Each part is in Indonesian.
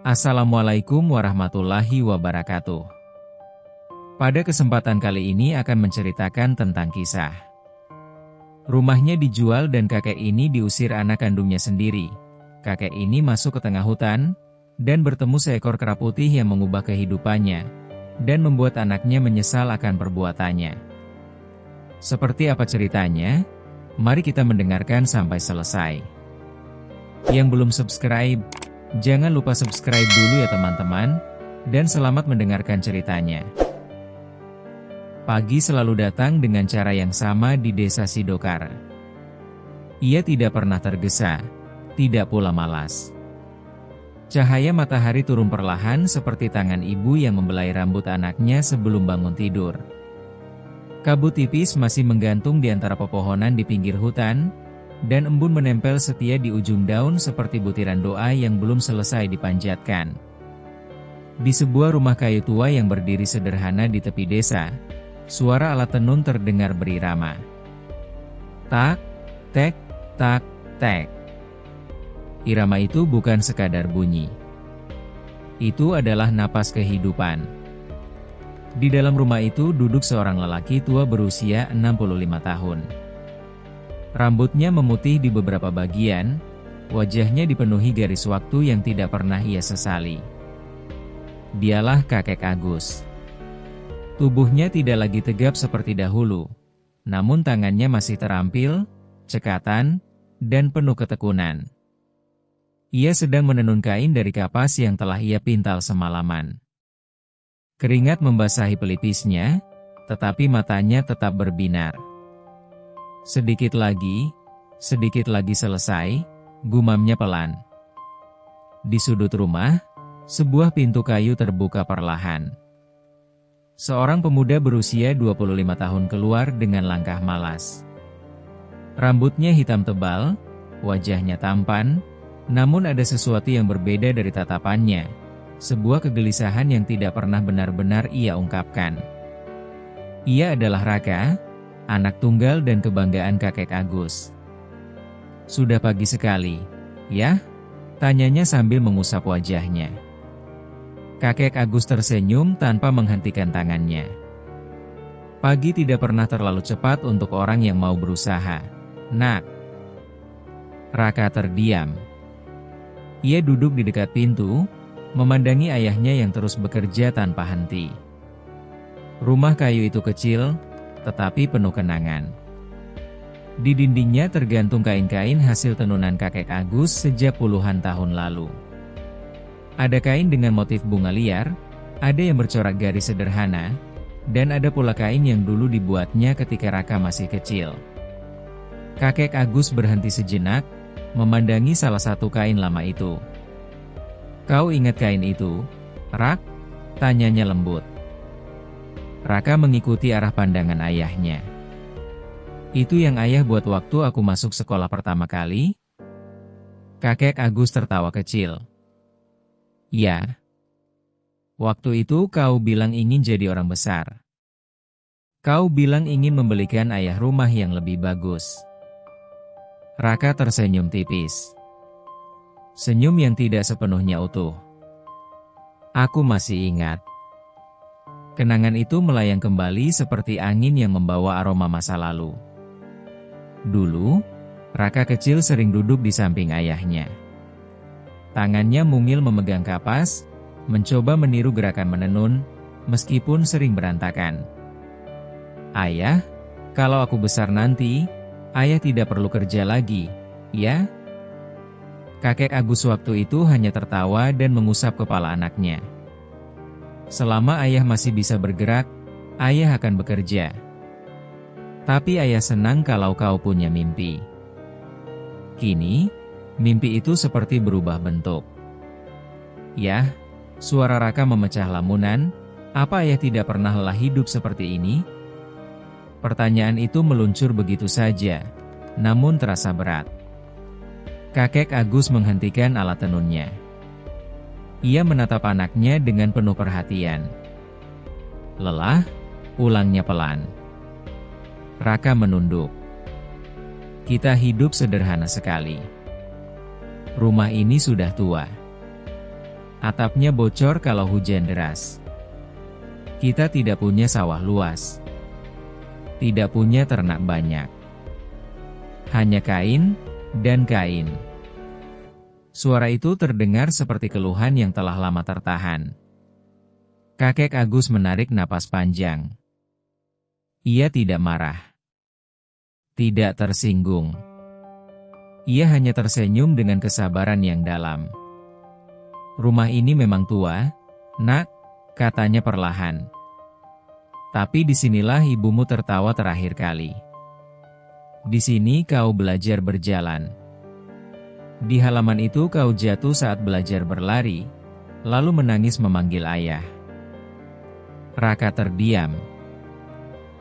Assalamualaikum warahmatullahi wabarakatuh. Pada kesempatan kali ini akan menceritakan tentang kisah. Rumahnya dijual dan kakek ini diusir anak kandungnya sendiri. Kakek ini masuk ke tengah hutan, dan bertemu seekor kera putih yang mengubah kehidupannya, dan membuat anaknya menyesal akan perbuatannya. Seperti apa ceritanya? Mari kita mendengarkan sampai selesai. Yang belum subscribe, jangan lupa subscribe dulu ya teman-teman, dan selamat mendengarkan ceritanya. Pagi selalu datang dengan cara yang sama di desa Sidokar. Ia tidak pernah tergesa, tidak pula malas. Cahaya matahari turun perlahan seperti tangan ibu yang membelai rambut anaknya sebelum bangun tidur. Kabut tipis masih menggantung di antara pepohonan di pinggir hutan, dan embun menempel setia di ujung daun seperti butiran doa yang belum selesai dipanjatkan. Di sebuah rumah kayu tua yang berdiri sederhana di tepi desa, suara alat tenun terdengar berirama. Tak, tek, tak, tek. Irama itu bukan sekadar bunyi. Itu adalah napas kehidupan. Di dalam rumah itu duduk seorang lelaki tua berusia 65 tahun. Rambutnya memutih di beberapa bagian, wajahnya dipenuhi garis waktu yang tidak pernah ia sesali. Dialah kakek Agus. Tubuhnya tidak lagi tegap seperti dahulu, namun tangannya masih terampil, cekatan, dan penuh ketekunan. Ia sedang menenun kain dari kapas yang telah ia pintal semalaman. Keringat membasahi pelipisnya, tetapi matanya tetap berbinar. Sedikit lagi selesai, gumamnya pelan. Di sudut rumah, sebuah pintu kayu terbuka perlahan. Seorang pemuda berusia 25 tahun keluar dengan langkah malas. Rambutnya hitam tebal, wajahnya tampan, namun ada sesuatu yang berbeda dari tatapannya, sebuah kegelisahan yang tidak pernah benar-benar ia ungkapkan. Ia adalah Raka, anak tunggal dan kebanggaan kakek Agus. "Sudah pagi sekali, ya?" tanyanya sambil mengusap wajahnya. Kakek Agus tersenyum tanpa menghentikan tangannya. Pagi tidak pernah terlalu cepat untuk orang yang mau berusaha, nak. Raka terdiam. Ia duduk di dekat pintu, memandangi ayahnya yang terus bekerja tanpa henti. Rumah kayu itu kecil, tetapi penuh kenangan. Di dindingnya tergantung kain-kain hasil tenunan kakek Agus sejak puluhan tahun lalu. Ada kain dengan motif bunga liar, ada yang bercorak garis sederhana, dan ada pula kain yang dulu dibuatnya ketika Raka masih kecil. Kakek Agus berhenti sejenak, memandangi salah satu kain lama itu. "Kau ingat kain itu, Rak?" tanyanya lembut. Raka mengikuti arah pandangan ayahnya. "Itu yang ayah buat waktu aku masuk sekolah pertama kali?" Kakek Agus tertawa kecil. "Ya. Waktu itu kau bilang ingin jadi orang besar. Kau bilang ingin membelikan ayah rumah yang lebih bagus." Raka tersenyum tipis. Senyum yang tidak sepenuhnya utuh. "Aku masih ingat." Kenangan itu melayang kembali seperti angin yang membawa aroma masa lalu. Dulu, Raka kecil sering duduk di samping ayahnya. Tangannya mungil memegang kapas, mencoba meniru gerakan menenun, meskipun sering berantakan. "Ayah, kalau aku besar nanti, ayah tidak perlu kerja lagi, ya?" Kakek Agus waktu itu hanya tertawa dan mengusap kepala anaknya. "Selama ayah masih bisa bergerak, ayah akan bekerja. Tapi ayah senang kalau kau punya mimpi." Kini, mimpi itu seperti berubah bentuk. "Yah," suara Raka memecah lamunan, "apa ayah tidak pernah lelah hidup seperti ini?" Pertanyaan itu meluncur begitu saja, namun terasa berat. Kakek Agus menghentikan alat tenunnya. Ia menatap anaknya dengan penuh perhatian. "Lelah?" ulangnya pelan. Raka menunduk. "Kita hidup sederhana sekali. Rumah ini sudah tua. Atapnya bocor kalau hujan deras. Kita tidak punya sawah luas. Tidak punya ternak banyak. Hanya kain dan kain. Suara itu terdengar seperti keluhan yang telah lama tertahan. Kakek Agus menarik napas panjang. Ia tidak marah. Tidak tersinggung. Ia hanya tersenyum dengan kesabaran yang dalam. Rumah ini memang tua, nak, katanya perlahan. Tapi disinilah ibumu tertawa terakhir kali. Di sini kau belajar berjalan. Di halaman itu kau jatuh saat belajar berlari, lalu menangis memanggil ayah. Raka terdiam.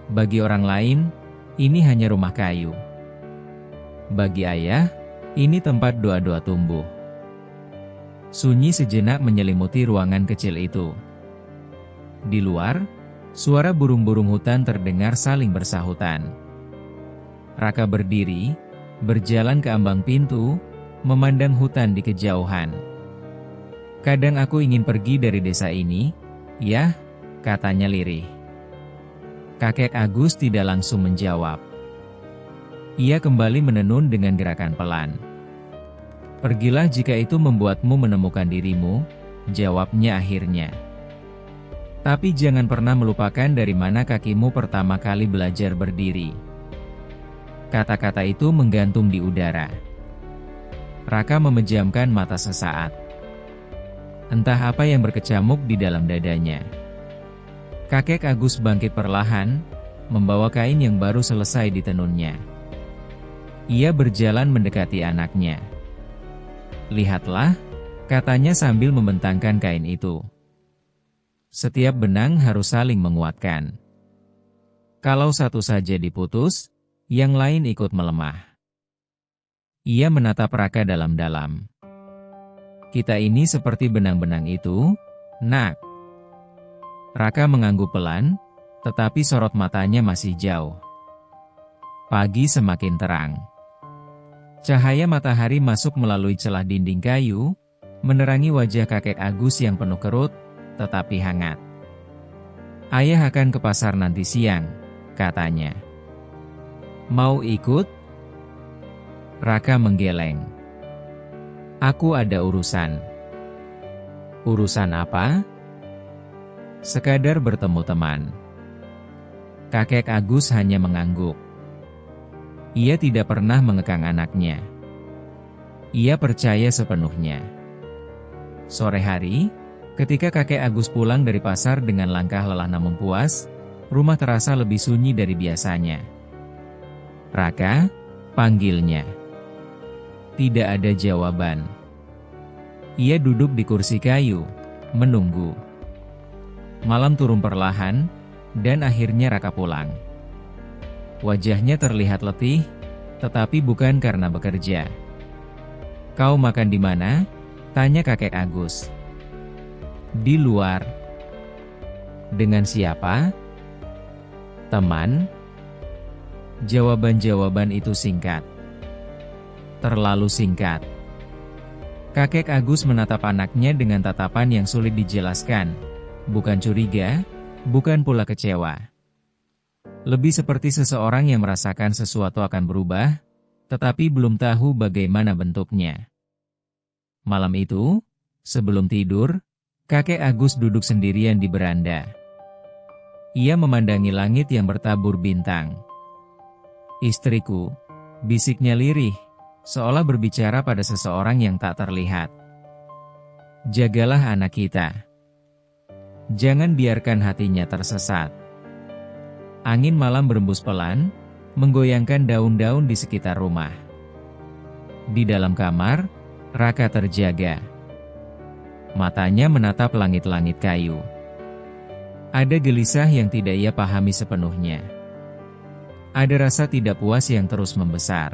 Bagi orang lain, ini hanya rumah kayu. Bagi ayah, ini tempat doa-doa tumbuh. Sunyi sejenak menyelimuti ruangan kecil itu. Di luar, suara burung-burung hutan terdengar saling bersahutan. Raka berdiri, berjalan ke ambang pintu, memandang hutan di kejauhan. Kadang aku ingin pergi dari desa ini, ya, katanya lirih. Kakek Agus tidak langsung menjawab. Ia kembali menenun dengan gerakan pelan. Pergilah jika itu membuatmu menemukan dirimu, jawabnya akhirnya. Tapi jangan pernah melupakan dari mana kakimu pertama kali belajar berdiri. Kata-kata itu menggantung di udara. Raka memejamkan mata sesaat. Entah apa yang berkecamuk di dalam dadanya. Kakek Agus bangkit perlahan, membawa kain yang baru selesai ditenunnya. Ia berjalan mendekati anaknya. Lihatlah, katanya sambil membentangkan kain itu. Setiap benang harus saling menguatkan. Kalau satu saja diputus, yang lain ikut melemah. Ia menatap Raka dalam-dalam. Kita ini seperti benang-benang itu, nak. Raka mengangguk pelan, tetapi sorot matanya masih jauh. Pagi semakin terang. Cahaya matahari masuk melalui celah dinding kayu, menerangi wajah kakek Agus yang penuh kerut, tetapi hangat. Ayah akan ke pasar nanti siang, katanya. Mau ikut? Raka menggeleng. Aku ada urusan. Urusan apa? Sekadar bertemu teman. Kakek Agus hanya mengangguk. Ia tidak pernah mengekang anaknya. Ia percaya sepenuhnya. Sore hari, ketika kakek Agus pulang dari pasar dengan langkah lelah namun puas, rumah terasa lebih sunyi dari biasanya. Raka, panggilnya. Tidak ada jawaban. Ia duduk di kursi kayu, menunggu. Malam turun perlahan, dan akhirnya Raka pulang. Wajahnya terlihat letih, tetapi bukan karena bekerja. Kau makan di mana? Tanya kakek Agus. Di luar. Dengan siapa? Teman? Jawaban-jawaban itu singkat. Terlalu singkat. Kakek Agus menatap anaknya dengan tatapan yang sulit dijelaskan. Bukan curiga, bukan pula kecewa. Lebih seperti seseorang yang merasakan sesuatu akan berubah, tetapi belum tahu bagaimana bentuknya. Malam itu, sebelum tidur, kakek Agus duduk sendirian di beranda. Ia memandangi langit yang bertabur bintang. Istriku, bisiknya lirih, seolah berbicara pada seseorang yang tak terlihat. Jagalah anak kita. Jangan biarkan hatinya tersesat. Angin malam berembus pelan, menggoyangkan daun-daun di sekitar rumah. Di dalam kamar, Raka terjaga. Matanya menatap langit-langit kayu. Ada gelisah yang tidak ia pahami sepenuhnya. Ada rasa tidak puas yang terus membesar.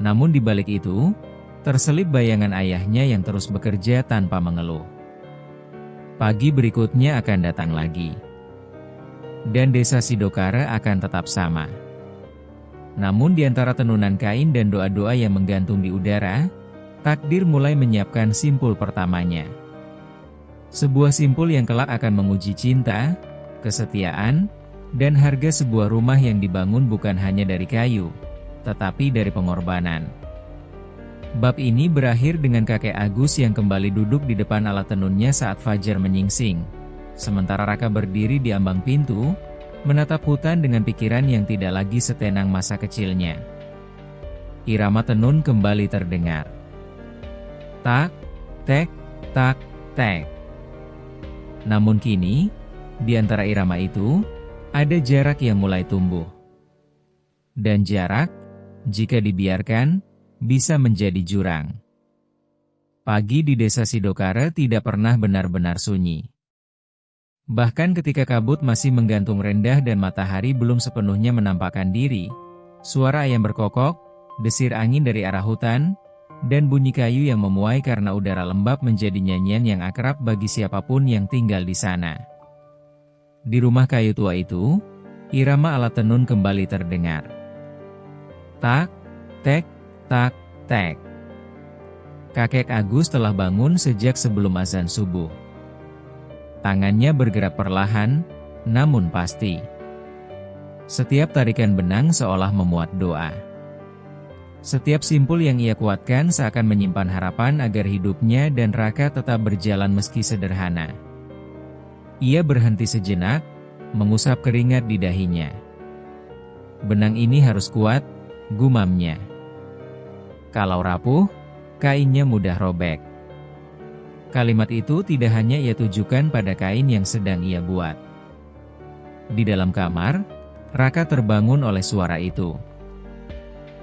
Namun di balik itu, terselip bayangan ayahnya yang terus bekerja tanpa mengeluh. Pagi berikutnya akan datang lagi. Dan desa Sidokara akan tetap sama. Namun di antara tenunan kain dan doa-doa yang menggantung di udara, Takdir mulai menyiapkan simpul pertamanya. Sebuah simpul yang kelak akan menguji cinta, kesetiaan, dan harga sebuah rumah yang dibangun bukan hanya dari kayu, tetapi dari pengorbanan. Bab ini berakhir dengan kakek Agus yang kembali duduk di depan alat tenunnya saat fajar menyingsing. Sementara Raka berdiri di ambang pintu, menatap hutan dengan pikiran yang tidak lagi setenang masa kecilnya. Irama tenun kembali terdengar. Tak, tek, tak, tek. Namun kini, di antara irama itu, ada jarak yang mulai tumbuh. Dan jarak, jika dibiarkan, bisa menjadi jurang. Pagi di desa Sidokare tidak pernah benar-benar sunyi. Bahkan ketika kabut masih menggantung rendah dan matahari belum sepenuhnya menampakkan diri, suara ayam berkokok, desir angin dari arah hutan, dan bunyi kayu yang memuai karena udara lembab menjadi nyanyian yang akrab bagi siapapun yang tinggal di sana. Di rumah kayu tua itu, irama alat tenun kembali terdengar. Tak, tek, tak, tek. Kakek Agus telah bangun sejak sebelum azan subuh. Tangannya bergerak perlahan, namun pasti. Setiap tarikan benang seolah memuat doa. Setiap simpul yang ia kuatkan seakan menyimpan harapan agar hidupnya dan Raka tetap berjalan meski sederhana. Ia berhenti sejenak, mengusap keringat di dahinya. Benang ini harus kuat, gumamnya. Kalau rapuh, kainnya mudah robek. Kalimat itu tidak hanya ia tujukan pada kain yang sedang ia buat. Di dalam kamar, Raka terbangun oleh suara itu.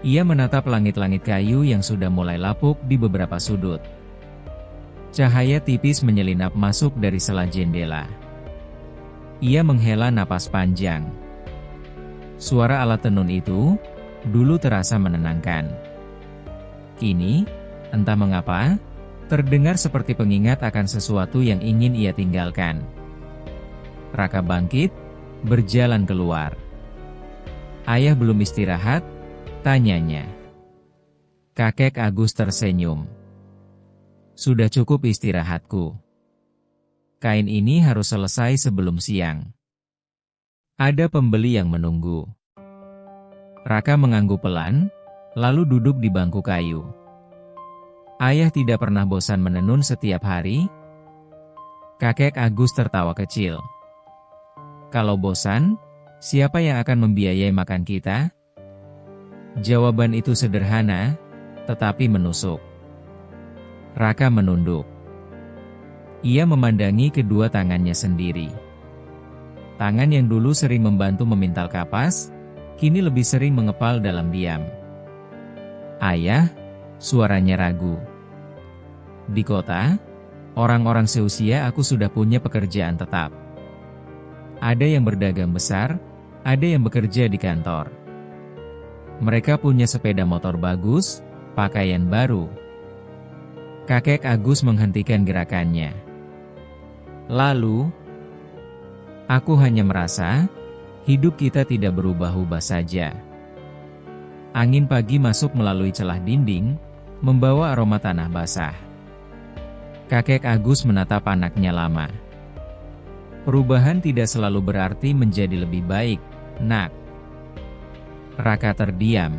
Ia menatap langit-langit kayu yang sudah mulai lapuk di beberapa sudut. Cahaya tipis menyelinap masuk dari sela jendela. Ia menghela napas panjang. Suara alat tenun itu, dulu terasa menenangkan. Kini, entah mengapa, terdengar seperti pengingat akan sesuatu yang ingin ia tinggalkan. Raka bangkit, berjalan keluar. Ayah belum istirahat? Tanyanya. Kakek Agus tersenyum. Sudah cukup istirahatku. Kain ini harus selesai sebelum siang. Ada pembeli yang menunggu. Raka mengangguk pelan, lalu duduk di bangku kayu. Ayah tidak pernah bosan menenun setiap hari. Kakek Agus tertawa kecil. Kalau bosan, siapa yang akan membiayai makan kita? Jawaban itu sederhana, tetapi menusuk. Raka menunduk. Ia memandangi kedua tangannya sendiri. Tangan yang dulu sering membantu memintal kapas, kini lebih sering mengepal dalam diam. Ayah, suaranya ragu. Di kota, orang-orang seusia aku sudah punya pekerjaan tetap. Ada yang berdagang besar, ada yang bekerja di kantor. Mereka punya sepeda motor bagus, pakaian baru. Kakek Agus menghentikan gerakannya. Lalu, aku hanya merasa, hidup kita tidak berubah-ubah saja. Angin pagi masuk melalui celah dinding, membawa aroma tanah basah. Kakek Agus menatap anaknya lama. Perubahan tidak selalu berarti menjadi lebih baik, nak. Raka terdiam.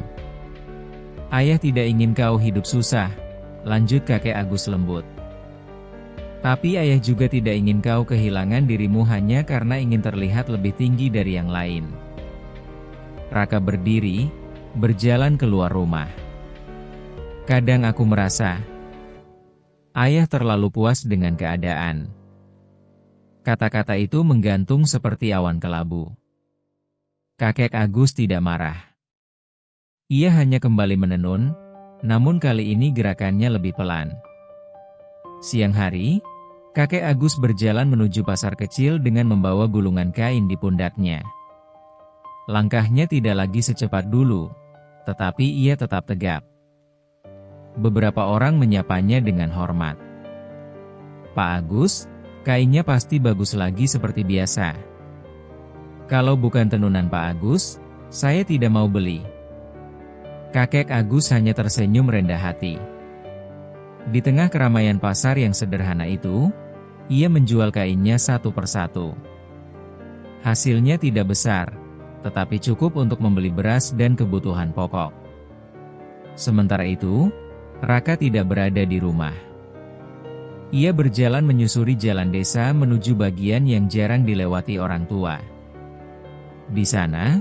Ayah tidak ingin kau hidup susah, lanjut kakek Agus lembut. Tapi ayah juga tidak ingin kau kehilangan dirimu hanya karena ingin terlihat lebih tinggi dari yang lain. Raka berdiri, berjalan keluar rumah. Kadang aku merasa, ayah terlalu puas dengan keadaan. Kata-kata itu menggantung seperti awan kelabu. Kakek Agus tidak marah. Ia hanya kembali menenun, namun kali ini gerakannya lebih pelan. Siang hari, kakek Agus berjalan menuju pasar kecil dengan membawa gulungan kain di pundaknya. Langkahnya tidak lagi secepat dulu, tetapi ia tetap tegap. Beberapa orang menyapanya dengan hormat. Pak Agus, kainnya pasti bagus lagi seperti biasa. Kalau bukan tenunan Pak Agus, saya tidak mau beli. Kakek Agus hanya tersenyum rendah hati. Di tengah keramaian pasar yang sederhana itu, ia menjual kainnya satu persatu. Hasilnya tidak besar, tetapi cukup untuk membeli beras dan kebutuhan pokok. Sementara itu, Raka tidak berada di rumah. Ia berjalan menyusuri jalan desa menuju bagian yang jarang dilewati orang tua. Di sana,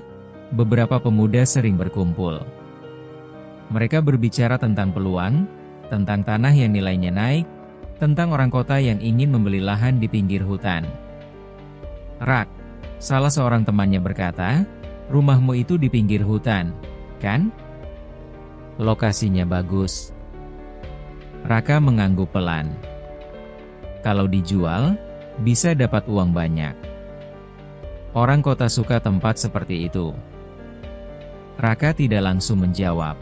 beberapa pemuda sering berkumpul. Mereka berbicara tentang peluang, tentang tanah yang nilainya naik, tentang orang kota yang ingin membeli lahan di pinggir hutan. "Rak," salah seorang temannya berkata, "rumahmu itu di pinggir hutan, kan? Lokasinya bagus." Raka mengangguk pelan. Kalau dijual, bisa dapat uang banyak. Orang kota suka tempat seperti itu. Raka tidak langsung menjawab.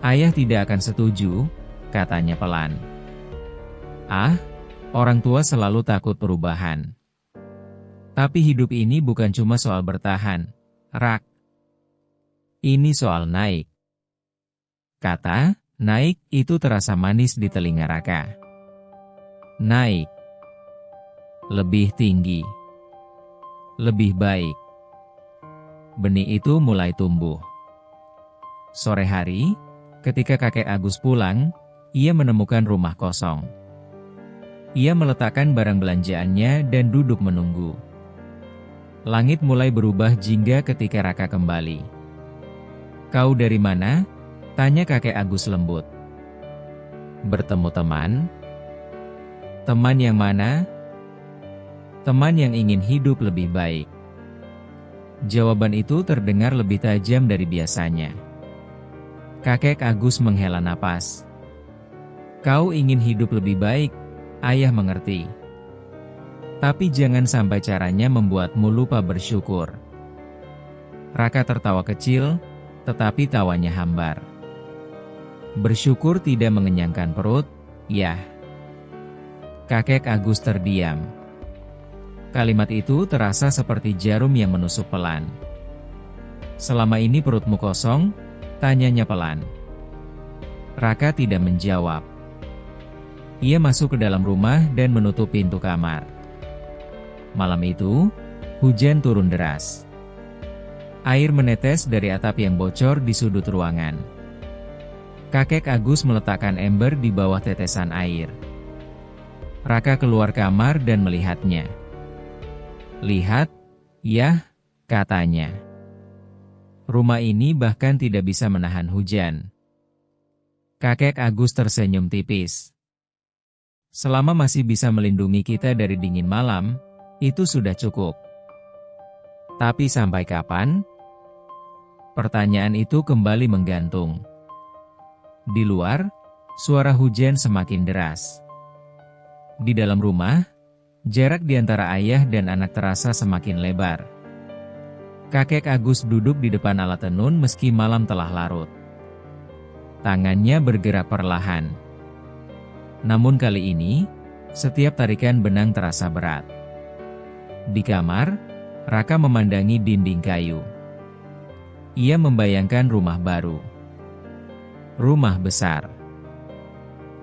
"Ayah tidak akan setuju," katanya pelan. "Ah, orang tua selalu takut perubahan. Tapi hidup ini bukan cuma soal bertahan, Rak. Ini soal naik." Kata naik itu terasa manis di telinga Raka. Naik. Lebih tinggi. Lebih baik. Benih itu mulai tumbuh. Sore hari, ketika kakek Agus pulang, ia menemukan rumah kosong. Ia meletakkan barang belanjaannya dan duduk menunggu. Langit mulai berubah jingga ketika Raka kembali. "Kau dari mana?" tanya kakek Agus lembut. "Bertemu teman." "Teman yang mana?" "Teman yang ingin hidup lebih baik." Jawaban itu terdengar lebih tajam dari biasanya. Kakek Agus menghela napas. "Kau ingin hidup lebih baik, ayah mengerti. Tapi jangan sampai caranya membuatmu lupa bersyukur." Raka tertawa kecil, tetapi tawanya hambar. "Bersyukur tidak mengenyangkan perut, ya?" Kakek Agus terdiam. Kalimat itu terasa seperti jarum yang menusuk pelan. "Selama ini perutmu kosong?" tanyanya pelan. Raka tidak menjawab. Ia masuk ke dalam rumah dan menutup pintu kamar. Malam itu, hujan turun deras. Air menetes dari atap yang bocor di sudut ruangan. Kakek Agus meletakkan ember di bawah tetesan air. Raka keluar kamar dan melihatnya. "Lihat, ya," katanya. "Rumah ini bahkan tidak bisa menahan hujan." Kakek Agus tersenyum tipis. "Selama masih bisa melindungi kita dari dingin malam, itu sudah cukup. Tapi sampai kapan?" Pertanyaan itu kembali menggantung. Di luar, suara hujan semakin deras. Di dalam rumah, jarak di antara ayah dan anak terasa semakin lebar. Kakek Agus duduk di depan alat tenun meski malam telah larut. Tangannya bergerak perlahan. Namun kali ini, setiap tarikan benang terasa berat. Di kamar, Raka memandangi dinding kayu. Ia membayangkan rumah baru. Rumah besar.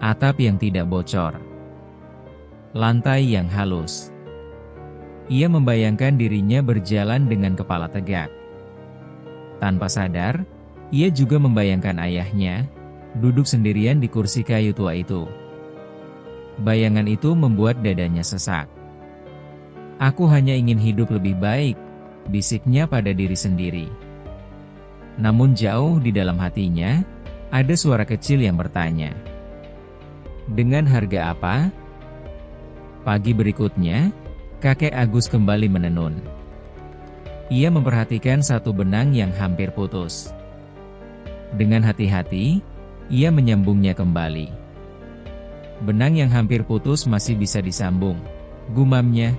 Atap yang tidak bocor. Lantai yang halus. Ia membayangkan dirinya berjalan dengan kepala tegak. Tanpa sadar, ia juga membayangkan ayahnya, duduk sendirian di kursi kayu tua itu. Bayangan itu membuat dadanya sesak. "Aku hanya ingin hidup lebih baik," bisiknya pada diri sendiri. Namun jauh di dalam hatinya, ada suara kecil yang bertanya, "Dengan harga apa?" Pagi berikutnya, kakek Agus kembali menenun. Ia memperhatikan satu benang yang hampir putus. Dengan hati-hati, ia menyambungnya kembali. Benang yang hampir putus masih bisa disambung, gumamnya.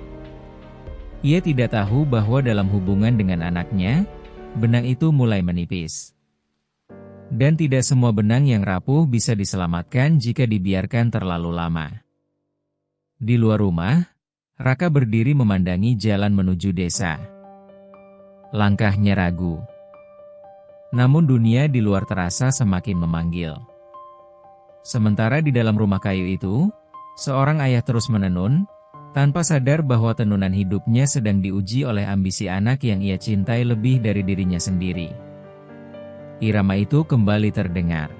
Ia tidak tahu bahwa dalam hubungan dengan anaknya, benang itu mulai menipis. Dan tidak semua benang yang rapuh bisa diselamatkan jika dibiarkan terlalu lama. Di luar rumah, Raka berdiri memandangi jalan menuju desa. Langkahnya ragu. Namun dunia di luar terasa semakin memanggil. Sementara di dalam rumah kayu itu, seorang ayah terus menenun, tanpa sadar bahwa tenunan hidupnya sedang diuji oleh ambisi anak yang ia cintai lebih dari dirinya sendiri. Irama itu kembali terdengar.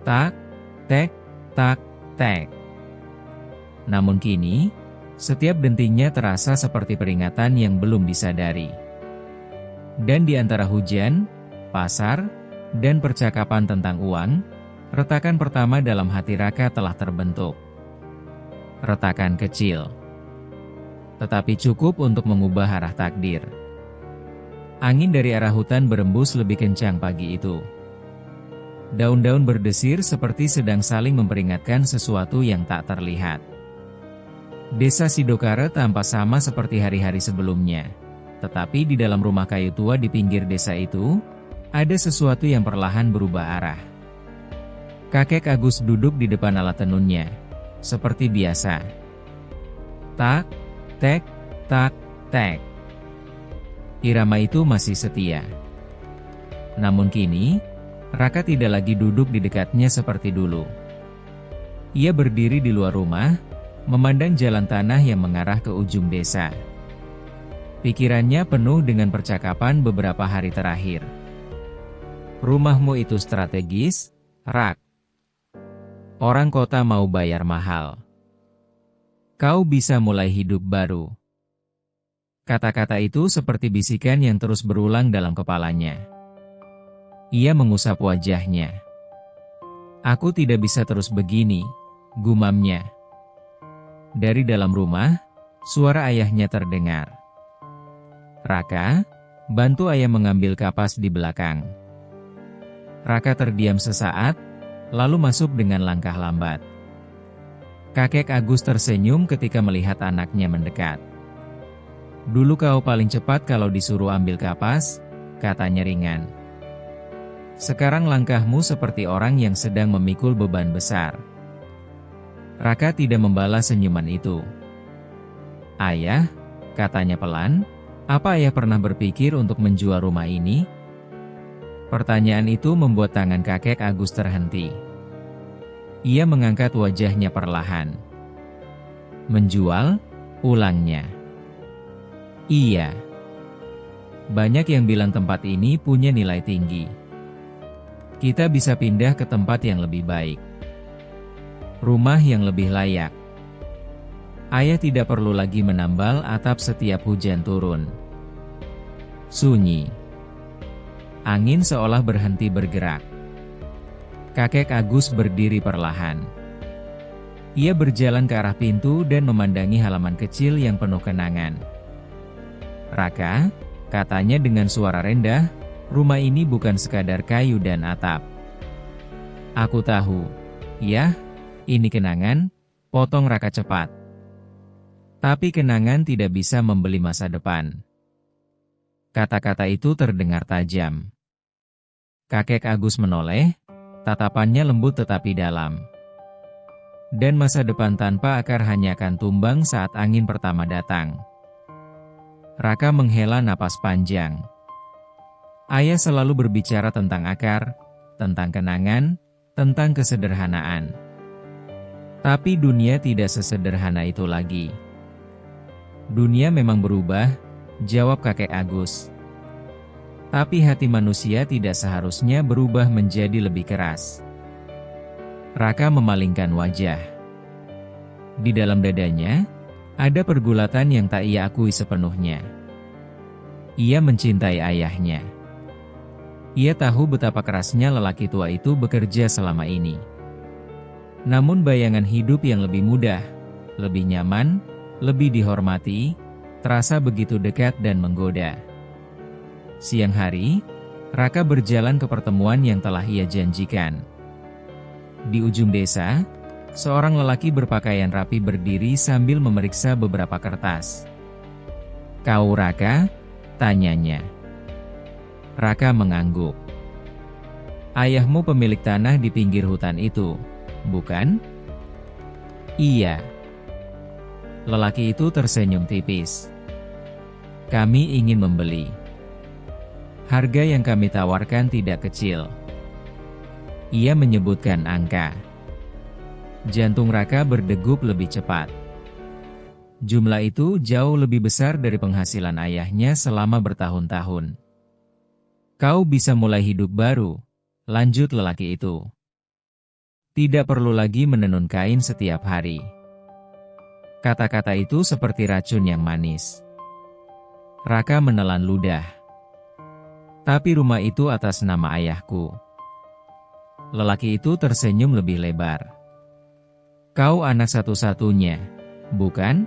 Tak, tek, tak, tek. Namun kini, setiap dentingnya terasa seperti peringatan yang belum disadari. Dan di antara hujan, pasar, dan percakapan tentang uang, retakan pertama dalam hati Raka telah terbentuk. Retakan kecil, tetapi cukup untuk mengubah arah takdir. Angin dari arah hutan berembus lebih kencang pagi itu. Daun-daun berdesir seperti sedang saling memperingatkan sesuatu yang tak terlihat. Desa Sidokare tampak sama seperti hari-hari sebelumnya. Tetapi di dalam rumah kayu tua di pinggir desa itu, ada sesuatu yang perlahan berubah arah. Kakek Agus duduk di depan alat tenunnya, seperti biasa. Tak, tek, tak, tek. Irama itu masih setia. Namun kini, Raka tidak lagi duduk di dekatnya seperti dulu. Ia berdiri di luar rumah, memandang jalan tanah yang mengarah ke ujung desa. Pikirannya penuh dengan percakapan beberapa hari terakhir. Rumahmu itu strategis, Rak. Orang kota mau bayar mahal. Kau bisa mulai hidup baru. Kata-kata itu seperti bisikan yang terus berulang dalam kepalanya. Ia mengusap wajahnya. Aku tidak bisa terus begini, gumamnya. Dari dalam rumah, suara ayahnya terdengar. Raka, bantu ayah mengambil kapas di belakang. Raka terdiam sesaat, lalu masuk dengan langkah lambat. Kakek Agus tersenyum ketika melihat anaknya mendekat. Dulu kau paling cepat kalau disuruh ambil kapas, katanya ringan. Sekarang langkahmu seperti orang yang sedang memikul beban besar. Raka tidak membalas senyuman itu. Ayah, katanya pelan, apa ayah pernah berpikir untuk menjual rumah ini? Pertanyaan itu membuat tangan kakek Agus terhenti. Ia mengangkat wajahnya perlahan. Menjual? Ulangnya. Iya. Banyak yang bilang tempat ini punya nilai tinggi. Kita bisa pindah ke tempat yang lebih baik. Rumah yang lebih layak. Ayah tidak perlu lagi menambal atap setiap hujan turun. Sunyi. Angin seolah berhenti bergerak. Kakek Agus berdiri perlahan. Ia berjalan ke arah pintu dan memandangi halaman kecil yang penuh kenangan. Raka, katanya dengan suara rendah, rumah ini bukan sekadar kayu dan atap. Aku tahu. Ya. Ini kenangan, potong Raka cepat. Tapi kenangan tidak bisa membeli masa depan. Kata-kata itu terdengar tajam. Kakek Agus menoleh, tatapannya lembut tetapi dalam. Dan masa depan tanpa akar hanya akan tumbang saat angin pertama datang. Raka menghela napas panjang. Ayah selalu berbicara tentang akar, tentang kenangan, tentang kesederhanaan. Tapi dunia tidak sesederhana itu lagi. Dunia memang berubah, jawab kakek Agus. Tapi hati manusia tidak seharusnya berubah menjadi lebih keras. Raka memalingkan wajah. Di dalam dadanya, ada pergulatan yang tak ia akui sepenuhnya. Ia mencintai ayahnya. Ia tahu betapa kerasnya lelaki tua itu bekerja selama ini. Namun bayangan hidup yang lebih mudah, lebih nyaman, lebih dihormati, terasa begitu dekat dan menggoda. Siang hari, Raka berjalan ke pertemuan yang telah ia janjikan. Di ujung desa, seorang lelaki berpakaian rapi berdiri sambil memeriksa beberapa kertas. Kau Raka? Tanyanya. Raka mengangguk. Ayahmu pemilik tanah di pinggir hutan itu, bukan? Iya. Lelaki itu tersenyum tipis. Kami ingin membeli. Harga yang kami tawarkan tidak kecil. Ia menyebutkan angka. Jantung Raka berdegup lebih cepat. Jumlah itu jauh lebih besar dari penghasilan ayahnya selama bertahun-tahun. Kau bisa mulai hidup baru, lanjut lelaki itu. Tidak perlu lagi menenun kain setiap hari. Kata-kata itu seperti racun yang manis. Raka menelan ludah. Tapi rumah itu atas nama ayahku. Lelaki itu tersenyum lebih lebar. Kau anak satu-satunya, bukan?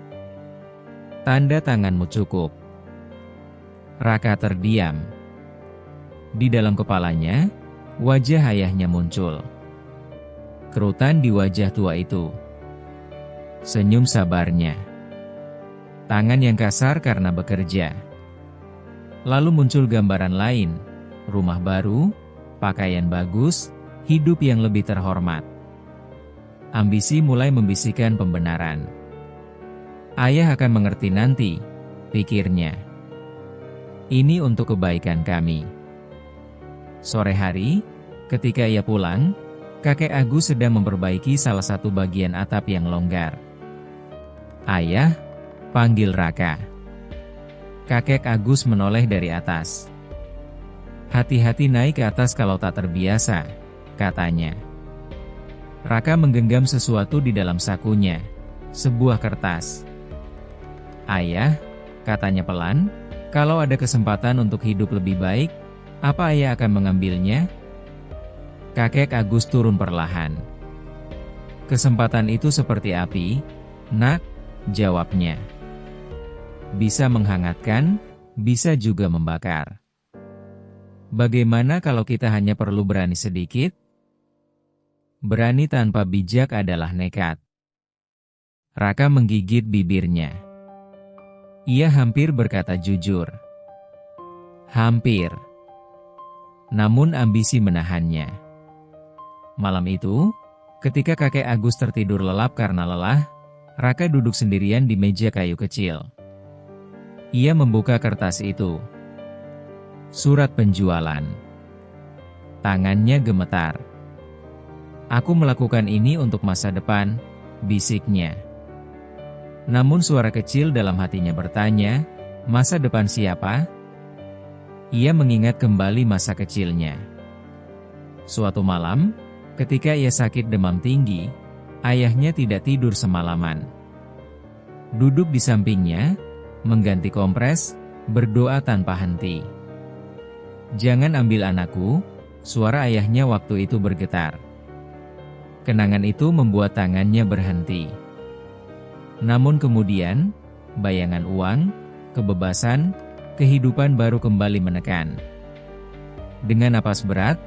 Tanda tanganmu cukup. Raka terdiam. Di dalam kepalanya, wajah ayahnya muncul. Kerutan di wajah tua itu. Senyum sabarnya. Tangan yang kasar karena bekerja. Lalu muncul gambaran lain, rumah baru, pakaian bagus, hidup yang lebih terhormat. Ambisi mulai membisikkan pembenaran. Ayah akan mengerti nanti, pikirnya. Ini untuk kebaikan kami. Sore hari, ketika ia pulang, kakek Agus sedang memperbaiki salah satu bagian atap yang longgar. Ayah, panggil Raka. Kakek Agus menoleh dari atas. Hati-hati naik ke atas kalau tak terbiasa, katanya. Raka menggenggam sesuatu di dalam sakunya, sebuah kertas. Ayah, katanya pelan, kalau ada kesempatan untuk hidup lebih baik, apa ayah akan mengambilnya? Kakek Agus turun perlahan. Kesempatan itu seperti api, nak, jawabnya. Bisa menghangatkan, bisa juga membakar. Bagaimana kalau kita hanya perlu berani sedikit? Berani tanpa bijak adalah nekat. Raka menggigit bibirnya. Ia hampir berkata jujur. Hampir. Namun ambisi menahannya. Malam itu, ketika kakek Agus tertidur lelap karena lelah, Raka duduk sendirian di meja kayu kecil. Ia membuka kertas itu. Surat penjualan. Tangannya gemetar. Aku melakukan ini untuk masa depan, bisiknya. Namun suara kecil dalam hatinya bertanya, masa depan siapa? Ia mengingat kembali masa kecilnya. Suatu malam, ketika ia sakit demam tinggi, ayahnya tidak tidur semalaman. Duduk di sampingnya, mengganti kompres, berdoa tanpa henti. Jangan ambil anakku, suara ayahnya waktu itu bergetar. Kenangan itu membuat tangannya berhenti. Namun kemudian, bayangan uang, kebebasan, kehidupan baru kembali menekan. Dengan napas berat,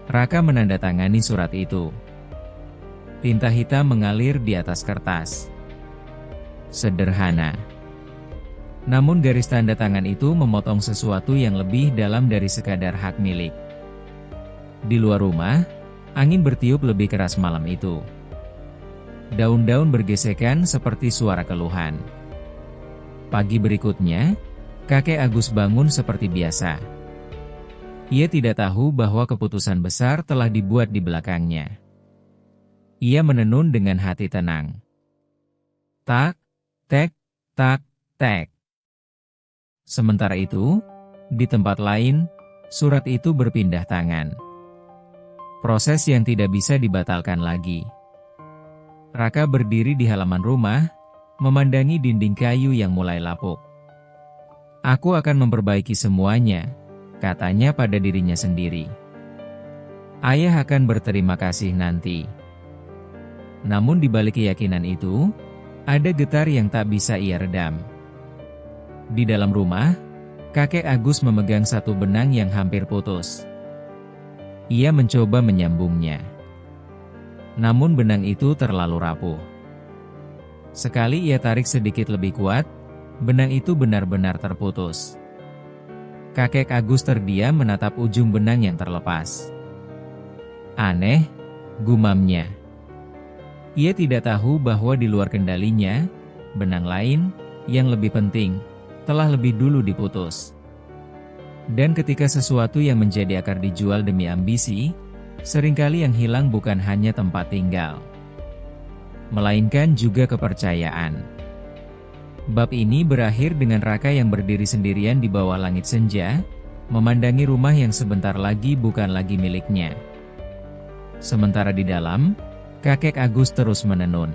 Raka menandatangani surat itu. Tinta hitam mengalir di atas kertas. Sederhana. Namun garis tanda tangan itu memotong sesuatu yang lebih dalam dari sekadar hak milik. Di luar rumah, angin bertiup lebih keras malam itu. Daun-daun bergesekan seperti suara keluhan. Pagi berikutnya, kakek Agus bangun seperti biasa. Ia tidak tahu bahwa keputusan besar telah dibuat di belakangnya. Ia menenun dengan hati tenang. Tak, tek, tak, tek. Sementara itu, di tempat lain, surat itu berpindah tangan. Proses yang tidak bisa dibatalkan lagi. Raka berdiri di halaman rumah, memandangi dinding kayu yang mulai lapuk. Aku akan memperbaiki semuanya, katanya pada dirinya sendiri. Ayah akan berterima kasih nanti. Namun di balik keyakinan itu, ada getar yang tak bisa ia redam. Di dalam rumah, kakek Agus memegang satu benang yang hampir putus. Ia mencoba menyambungnya. Namun benang itu terlalu rapuh. Sekali ia tarik sedikit lebih kuat, benang itu benar-benar terputus. Kakek Agus terdiam menatap ujung benang yang terlepas. Aneh, gumamnya. Ia tidak tahu bahwa di luar kendalinya, benang lain, yang lebih penting, telah lebih dulu diputus. Dan ketika sesuatu yang menjadi akar dijual demi ambisi, Seringkali yang hilang bukan hanya tempat tinggal, melainkan juga kepercayaan. Bab ini berakhir dengan Raka yang berdiri sendirian di bawah langit senja, memandangi rumah yang sebentar lagi bukan lagi miliknya. Sementara di dalam, kakek Agus terus menenun.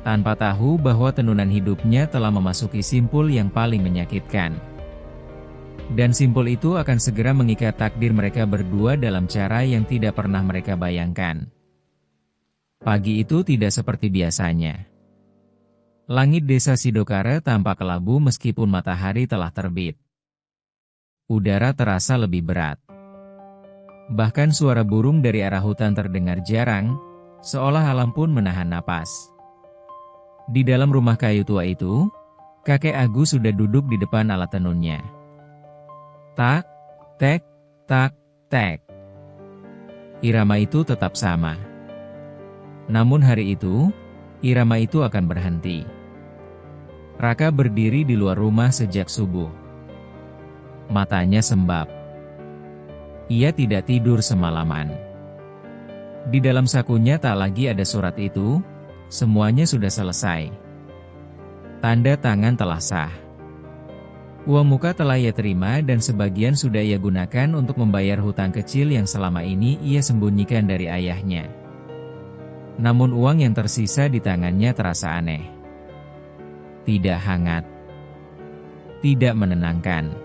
Tanpa tahu bahwa tenunan hidupnya telah memasuki simpul yang paling menyakitkan. Dan simpul itu akan segera mengikat takdir mereka berdua dalam cara yang tidak pernah mereka bayangkan. Pagi itu tidak seperti biasanya. Langit desa Sidokara tampak kelabu meskipun matahari telah terbit. Udara terasa lebih berat. Bahkan suara burung dari arah hutan terdengar jarang, seolah alam pun menahan napas. Di dalam rumah kayu tua itu, kakek Agus sudah duduk di depan alat tenunnya. Tak, tek, tak, tek. Irama itu tetap sama. Namun hari itu, irama itu akan berhenti. Raka berdiri di luar rumah sejak subuh. Matanya sembab. Ia tidak tidur semalaman. Di dalam sakunya tak lagi ada surat itu, semuanya sudah selesai. Tanda tangan telah sah. Uang muka telah ia terima dan sebagian sudah ia gunakan untuk membayar hutang kecil yang selama ini ia sembunyikan dari ayahnya. Namun uang yang tersisa di tangannya terasa aneh. Tidak hangat. Tidak menenangkan.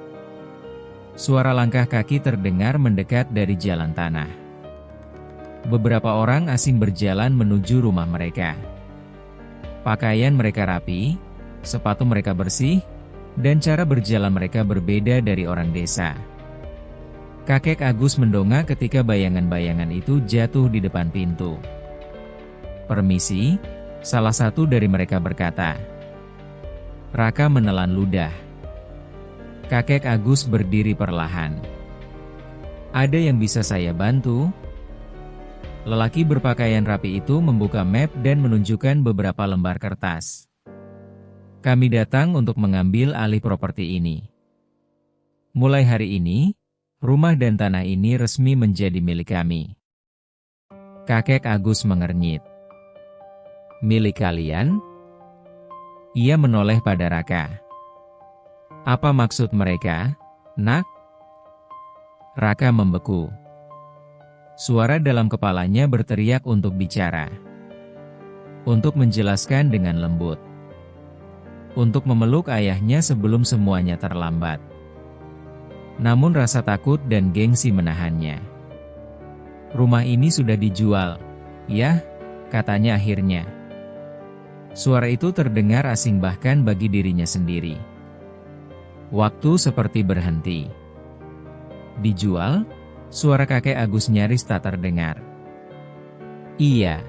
Suara langkah kaki terdengar mendekat dari jalan tanah. Beberapa orang asing berjalan menuju rumah mereka. Pakaian mereka rapi, sepatu mereka bersih, dan cara berjalan mereka berbeda dari orang desa. Kakek Agus mendongak ketika bayangan-bayangan itu jatuh di depan pintu. "Permisi," salah satu dari mereka berkata. Raka menelan ludah. Kakek Agus berdiri perlahan. "Ada yang bisa saya bantu?" Lelaki berpakaian rapi itu membuka map dan menunjukkan beberapa lembar kertas. "Kami datang untuk mengambil alih properti ini. Mulai hari ini, rumah dan tanah ini resmi menjadi milik kami." Kakek Agus mengernyit. "Milik kalian?" Ia menoleh pada Raka. "Apa maksud mereka, nak?" Raka membeku. Suara dalam kepalanya berteriak untuk bicara. Untuk menjelaskan dengan lembut. Untuk memeluk ayahnya sebelum semuanya terlambat. Namun rasa takut dan gengsi menahannya. "Rumah ini sudah dijual, ya?" katanya akhirnya. Suara itu terdengar asing bahkan bagi dirinya sendiri. Waktu seperti berhenti. "Dijual?" Suara kakek Agus nyaris tak terdengar. "Iya."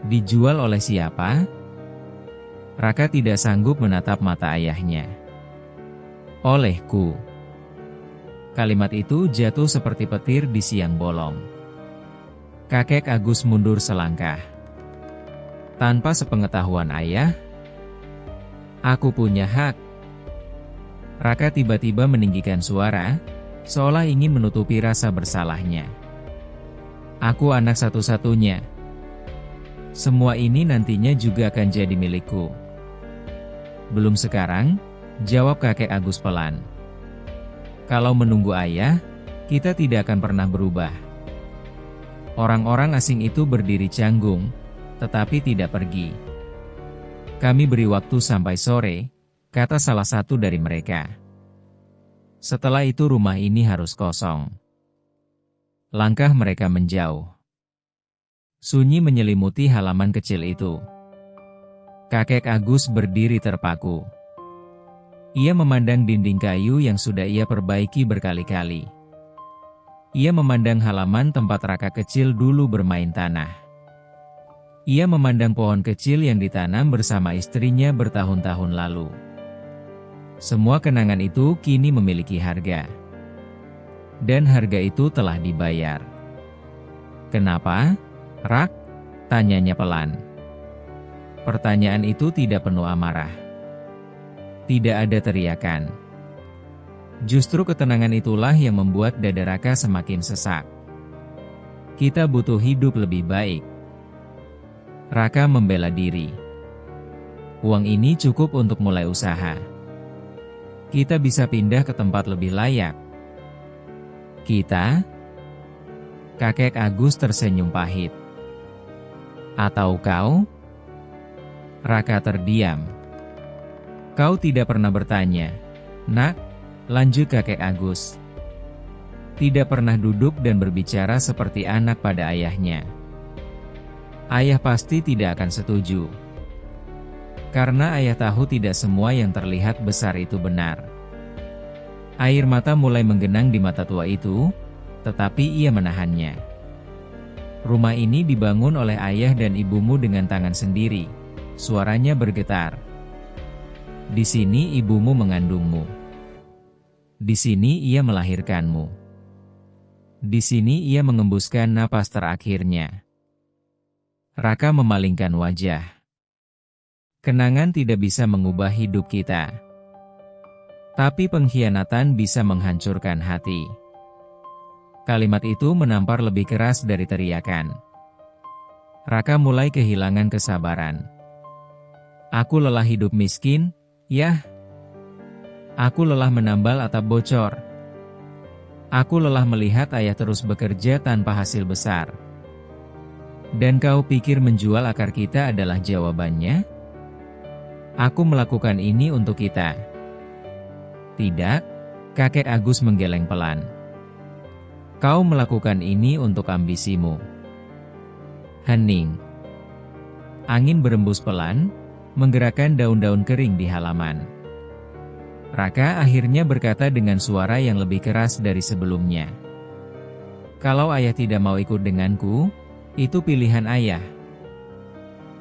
"Dijual oleh siapa?" Raka tidak sanggup menatap mata ayahnya. "Olehku." Kalimat itu jatuh seperti petir di siang bolong. Kakek Agus mundur selangkah. "Tanpa sepengetahuan ayah? Aku punya hak." Raka tiba-tiba meninggikan suara, seolah ingin menutupi rasa bersalahnya. "Aku anak satu-satunya. Semua ini nantinya juga akan jadi milikku." "Belum sekarang," jawab kakek Agus pelan. "Kalau menunggu ayah, kita tidak akan pernah berubah." Orang-orang asing itu berdiri canggung, tetapi tidak pergi. "Kami beri waktu sampai sore," kata salah satu dari mereka. "Setelah itu rumah ini harus kosong." Langkah mereka menjauh. Sunyi menyelimuti halaman kecil itu. Kakek Agus berdiri terpaku. Ia memandang dinding kayu yang sudah ia perbaiki berkali-kali. Ia memandang halaman tempat Raka kecil dulu bermain tanah. Ia memandang pohon kecil yang ditanam bersama istrinya bertahun-tahun lalu. Semua kenangan itu kini memiliki harga. Dan harga itu telah dibayar. "Kenapa, Rak?" tanyanya pelan. Pertanyaan itu tidak penuh amarah. Tidak ada teriakan. Justru ketenangan itulah yang membuat dada Raka semakin sesak. Kita butuh hidup lebih baik. Raka membela diri. Uang ini cukup untuk mulai usaha. Kita bisa pindah ke tempat lebih layak. Kita? Kakek Agus tersenyum pahit. Atau kau? Raka terdiam. Kau tidak pernah bertanya, "Nak," lanjut kakek Agus. Tidak pernah duduk dan berbicara seperti anak pada ayahnya. Ayah pasti tidak akan setuju. Karena ayah tahu tidak semua yang terlihat besar itu benar. Air mata mulai menggenang di mata tua itu, tetapi ia menahannya. Rumah ini dibangun oleh ayah dan ibumu dengan tangan sendiri. Suaranya bergetar. Di sini ibumu mengandungmu. Di sini ia melahirkanmu. Di sini ia mengembuskan napas terakhirnya. Raka memalingkan wajah. Kenangan tidak bisa mengubah hidup kita. Tapi pengkhianatan bisa menghancurkan hati. Kalimat itu menampar lebih keras dari teriakan. Raka mulai kehilangan kesabaran. Aku lelah hidup miskin, yah. Aku lelah menambal atap bocor. Aku lelah melihat ayah terus bekerja tanpa hasil besar. Dan kau pikir menjual akar kita adalah jawabannya? Aku melakukan ini untuk kita. Tidak, kakek Agus menggeleng pelan. Kau melakukan ini untuk ambisimu. Hening. Angin berembus pelan, menggerakkan daun-daun kering di halaman. Raka akhirnya berkata dengan suara yang lebih keras dari sebelumnya. Kalau ayah tidak mau ikut denganku, itu pilihan ayah.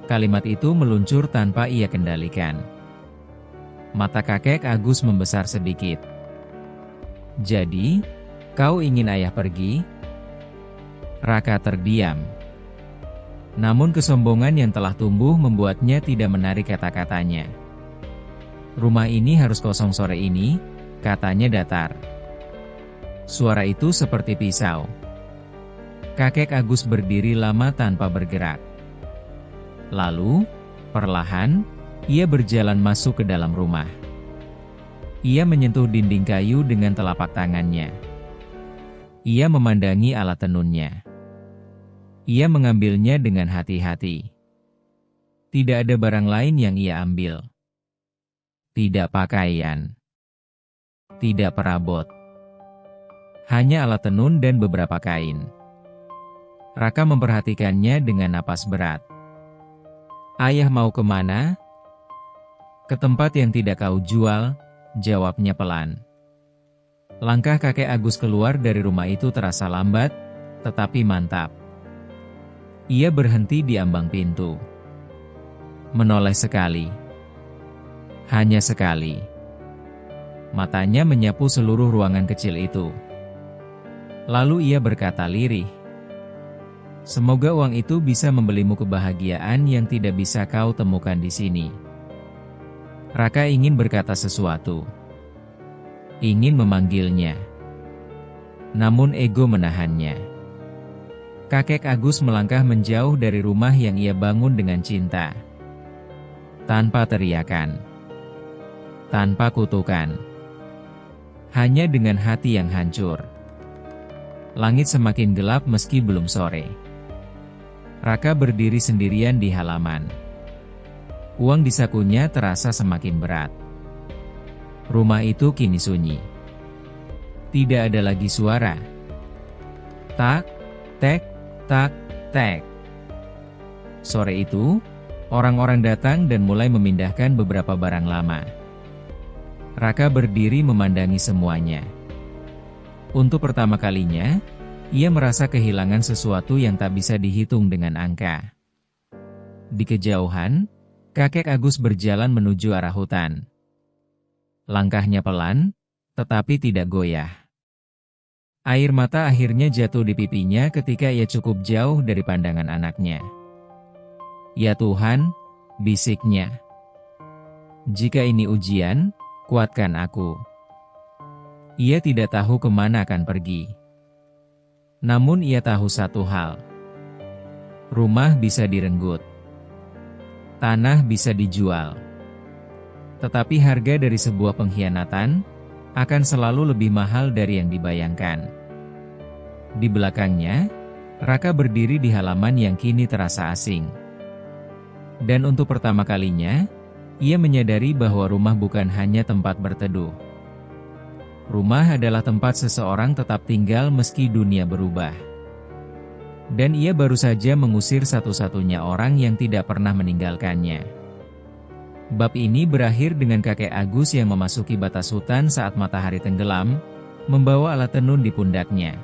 Kalimat itu meluncur tanpa ia kendalikan. Mata kakek Agus membesar sedikit. Jadi, kau ingin ayah pergi? Raka terdiam. Namun kesombongan yang telah tumbuh membuatnya tidak menarik kata-katanya. Rumah ini harus kosong sore ini, katanya datar. Suara itu seperti pisau. Kakek Agus berdiri lama tanpa bergerak. Lalu, perlahan, ia berjalan masuk ke dalam rumah. Ia menyentuh dinding kayu dengan telapak tangannya. Ia memandangi alat tenunnya. Ia mengambilnya dengan hati-hati. Tidak ada barang lain yang ia ambil. Tidak pakaian. Tidak perabot. Hanya alat tenun dan beberapa kain. Raka memperhatikannya dengan napas berat. Ayah mau kemana? Ke tempat yang tidak kau jual, jawabnya pelan. Langkah kakek Agus keluar dari rumah itu terasa lambat, tetapi mantap. Ia berhenti di ambang pintu. Menoleh sekali. Hanya sekali. Matanya menyapu seluruh ruangan kecil itu. Lalu ia berkata lirih. Semoga uang itu bisa membelimu kebahagiaan yang tidak bisa kau temukan di sini. Raka ingin berkata sesuatu. Ingin memanggilnya. Namun ego menahannya. Kakek Agus melangkah menjauh dari rumah yang ia bangun dengan cinta. Tanpa teriakan. Tanpa kutukan. Hanya dengan hati yang hancur. Langit semakin gelap meski belum sore. Raka berdiri sendirian di halaman. Uang di sakunya terasa semakin berat. Rumah itu kini sunyi. Tidak ada lagi suara. Tak, tek, tak, tek. Sore itu, orang-orang datang dan mulai memindahkan beberapa barang lama. Raka berdiri memandangi semuanya. Untuk pertama kalinya, ia merasa kehilangan sesuatu yang tak bisa dihitung dengan angka. Di kejauhan, kakek Agus berjalan menuju arah hutan. Langkahnya pelan, tetapi tidak goyah. Air mata akhirnya jatuh di pipinya ketika ia cukup jauh dari pandangan anaknya. Ya Tuhan, bisiknya. Jika ini ujian, kuatkan aku. Ia tidak tahu kemana akan pergi. Namun ia tahu satu hal. Rumah bisa direnggut. Tanah bisa dijual. Tetapi harga dari sebuah pengkhianatan akan selalu lebih mahal dari yang dibayangkan. Di belakangnya, Raka berdiri di halaman yang kini terasa asing. Dan untuk pertama kalinya, ia menyadari bahwa rumah bukan hanya tempat berteduh. Rumah adalah tempat seseorang tetap tinggal meski dunia berubah. Dan ia baru saja mengusir satu-satunya orang yang tidak pernah meninggalkannya. Bab ini berakhir dengan kakek Agus yang memasuki batas hutan saat matahari tenggelam, membawa alat tenun di pundaknya.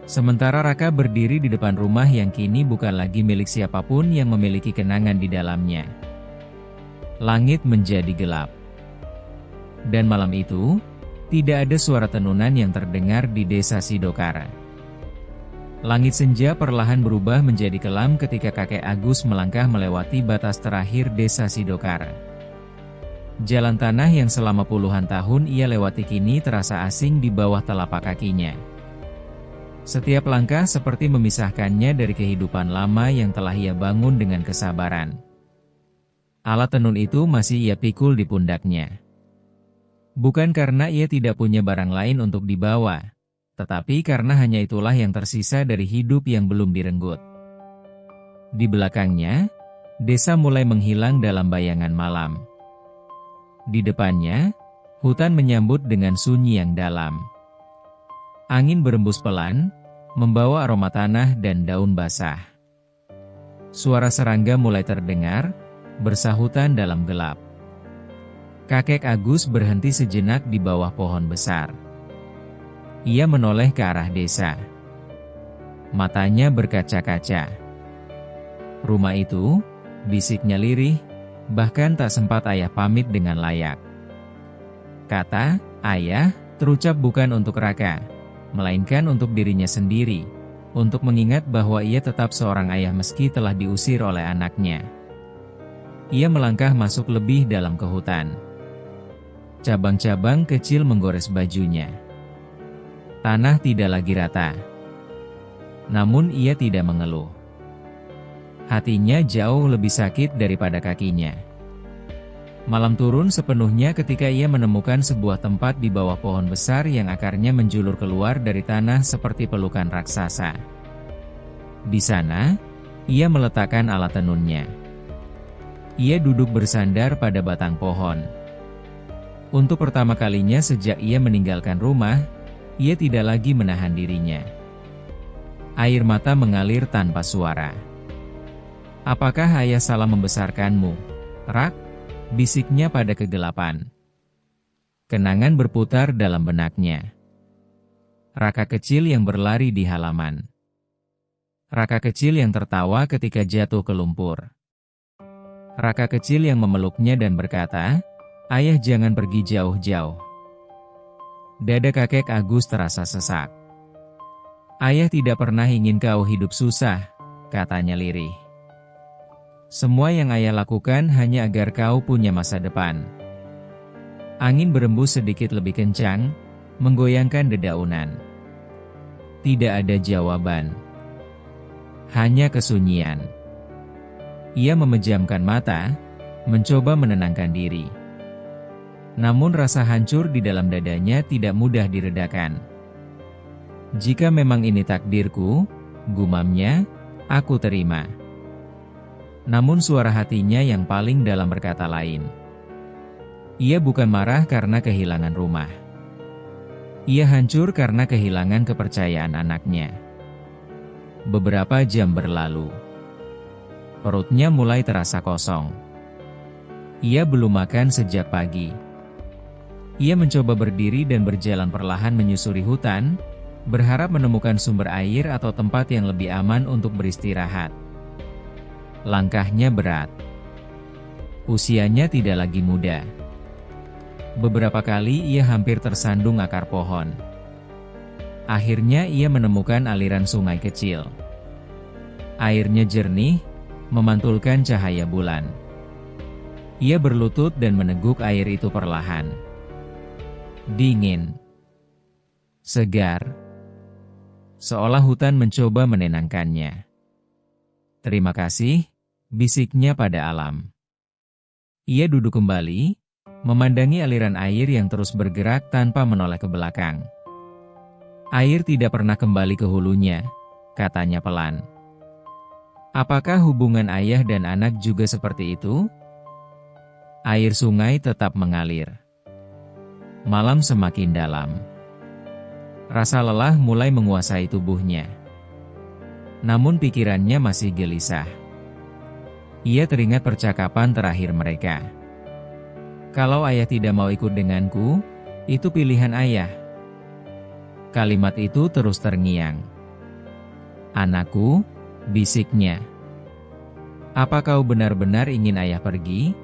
Sementara Raka berdiri di depan rumah yang kini bukan lagi milik siapapun yang memiliki kenangan di dalamnya. Langit menjadi gelap. Dan malam itu, tidak ada suara tenunan yang terdengar di desa Sidokara. Langit senja perlahan berubah menjadi kelam ketika kakek Agus melangkah melewati batas terakhir desa Sidokara. Jalan tanah yang selama puluhan tahun ia lewati kini terasa asing di bawah telapak kakinya. Setiap langkah seperti memisahkannya dari kehidupan lama yang telah ia bangun dengan kesabaran. Alat tenun itu masih ia pikul di pundaknya. Bukan karena ia tidak punya barang lain untuk dibawa, tetapi karena hanya itulah yang tersisa dari hidup yang belum direnggut. Di belakangnya, desa mulai menghilang dalam bayangan malam. Di depannya, hutan menyambut dengan sunyi yang dalam. Angin berembus pelan, membawa aroma tanah dan daun basah. Suara serangga mulai terdengar, bersahutan dalam gelap. Kakek Agus berhenti sejenak di bawah pohon besar. Ia menoleh ke arah desa. Matanya berkaca-kaca. Rumah itu, bisiknya lirih, bahkan tak sempat ayah pamit dengan layak. Kata, ayah, terucap bukan untuk Raka, melainkan untuk dirinya sendiri, untuk mengingat bahwa ia tetap seorang ayah meski telah diusir oleh anaknya. Ia melangkah masuk lebih dalam ke hutan. Cabang-cabang kecil menggores bajunya. Tanah tidak lagi rata. Namun ia tidak mengeluh. Hatinya jauh lebih sakit daripada kakinya. Malam turun sepenuhnya ketika ia menemukan sebuah tempat di bawah pohon besar yang akarnya menjulur keluar dari tanah seperti pelukan raksasa. Di sana, ia meletakkan alat tenunnya. Ia duduk bersandar pada batang pohon. Untuk pertama kalinya sejak ia meninggalkan rumah, ia tidak lagi menahan dirinya. Air mata mengalir tanpa suara. Apakah ayah salah membesarkanmu, Rak? Bisiknya pada kegelapan. Kenangan berputar dalam benaknya. Raka kecil yang berlari di halaman. Raka kecil yang tertawa ketika jatuh ke lumpur. Raka kecil yang memeluknya dan berkata, "Ayah jangan pergi jauh-jauh." Dada kakek Agus terasa sesak. "Ayah tidak pernah ingin kau hidup susah," katanya lirih. "Semua yang ayah lakukan hanya agar kau punya masa depan." Angin berembus sedikit lebih kencang, menggoyangkan dedaunan. Tidak ada jawaban. Hanya kesunyian. Ia memejamkan mata, mencoba menenangkan diri. Namun rasa hancur di dalam dadanya tidak mudah diredakan. "Jika memang ini takdirku," gumamnya, "aku terima." Namun suara hatinya yang paling dalam berkata lain. Ia bukan marah karena kehilangan rumah. Ia hancur karena kehilangan kepercayaan anaknya. Beberapa jam berlalu. Perutnya mulai terasa kosong. Ia belum makan sejak pagi. Ia mencoba berdiri dan berjalan perlahan menyusuri hutan, berharap menemukan sumber air atau tempat yang lebih aman untuk beristirahat. Langkahnya berat. Usianya tidak lagi muda. Beberapa kali ia hampir tersandung akar pohon. Akhirnya ia menemukan aliran sungai kecil. Airnya jernih, memantulkan cahaya bulan. Ia berlutut dan meneguk air itu perlahan. Dingin. Segar. seolah hutan mencoba menenangkannya. "Terima kasih," bisiknya pada alam. Ia duduk kembali, memandangi aliran air yang terus bergerak tanpa menoleh ke belakang. "Air tidak pernah kembali ke hulunya," katanya pelan. "Apakah hubungan ayah dan anak juga seperti itu?" Air sungai tetap mengalir. Malam semakin dalam. Rasa lelah mulai menguasai tubuhnya. Namun pikirannya masih gelisah. Ia teringat percakapan terakhir mereka. "Kalau ayah tidak mau ikut denganku, itu pilihan ayah." Kalimat itu terus terngiang. "Anakku," bisiknya. "Apa kau benar-benar ingin ayah pergi?"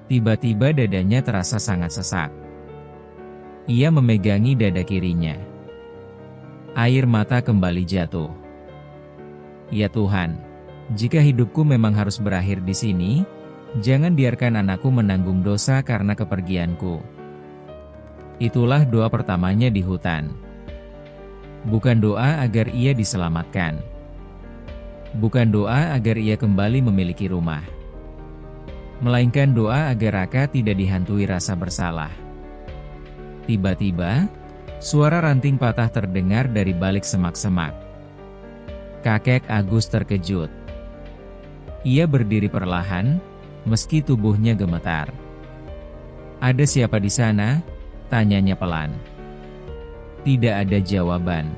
Tiba-tiba dadanya terasa sangat sesak. Ia memegangi dada kirinya. Air mata kembali jatuh. "Ya Tuhan, jika hidupku memang harus berakhir di sini, jangan biarkan anakku menanggung dosa karena kepergianku." Itulah doa pertamanya di hutan. Bukan doa agar ia diselamatkan. Bukan doa agar ia kembali memiliki rumah. Melainkan doa agar Raka tidak dihantui rasa bersalah. Tiba-tiba, suara ranting patah terdengar dari balik semak-semak. Kakek Agus terkejut. Ia berdiri perlahan, meski tubuhnya gemetar. "Ada siapa di sana?" tanyanya pelan. Tidak ada jawaban.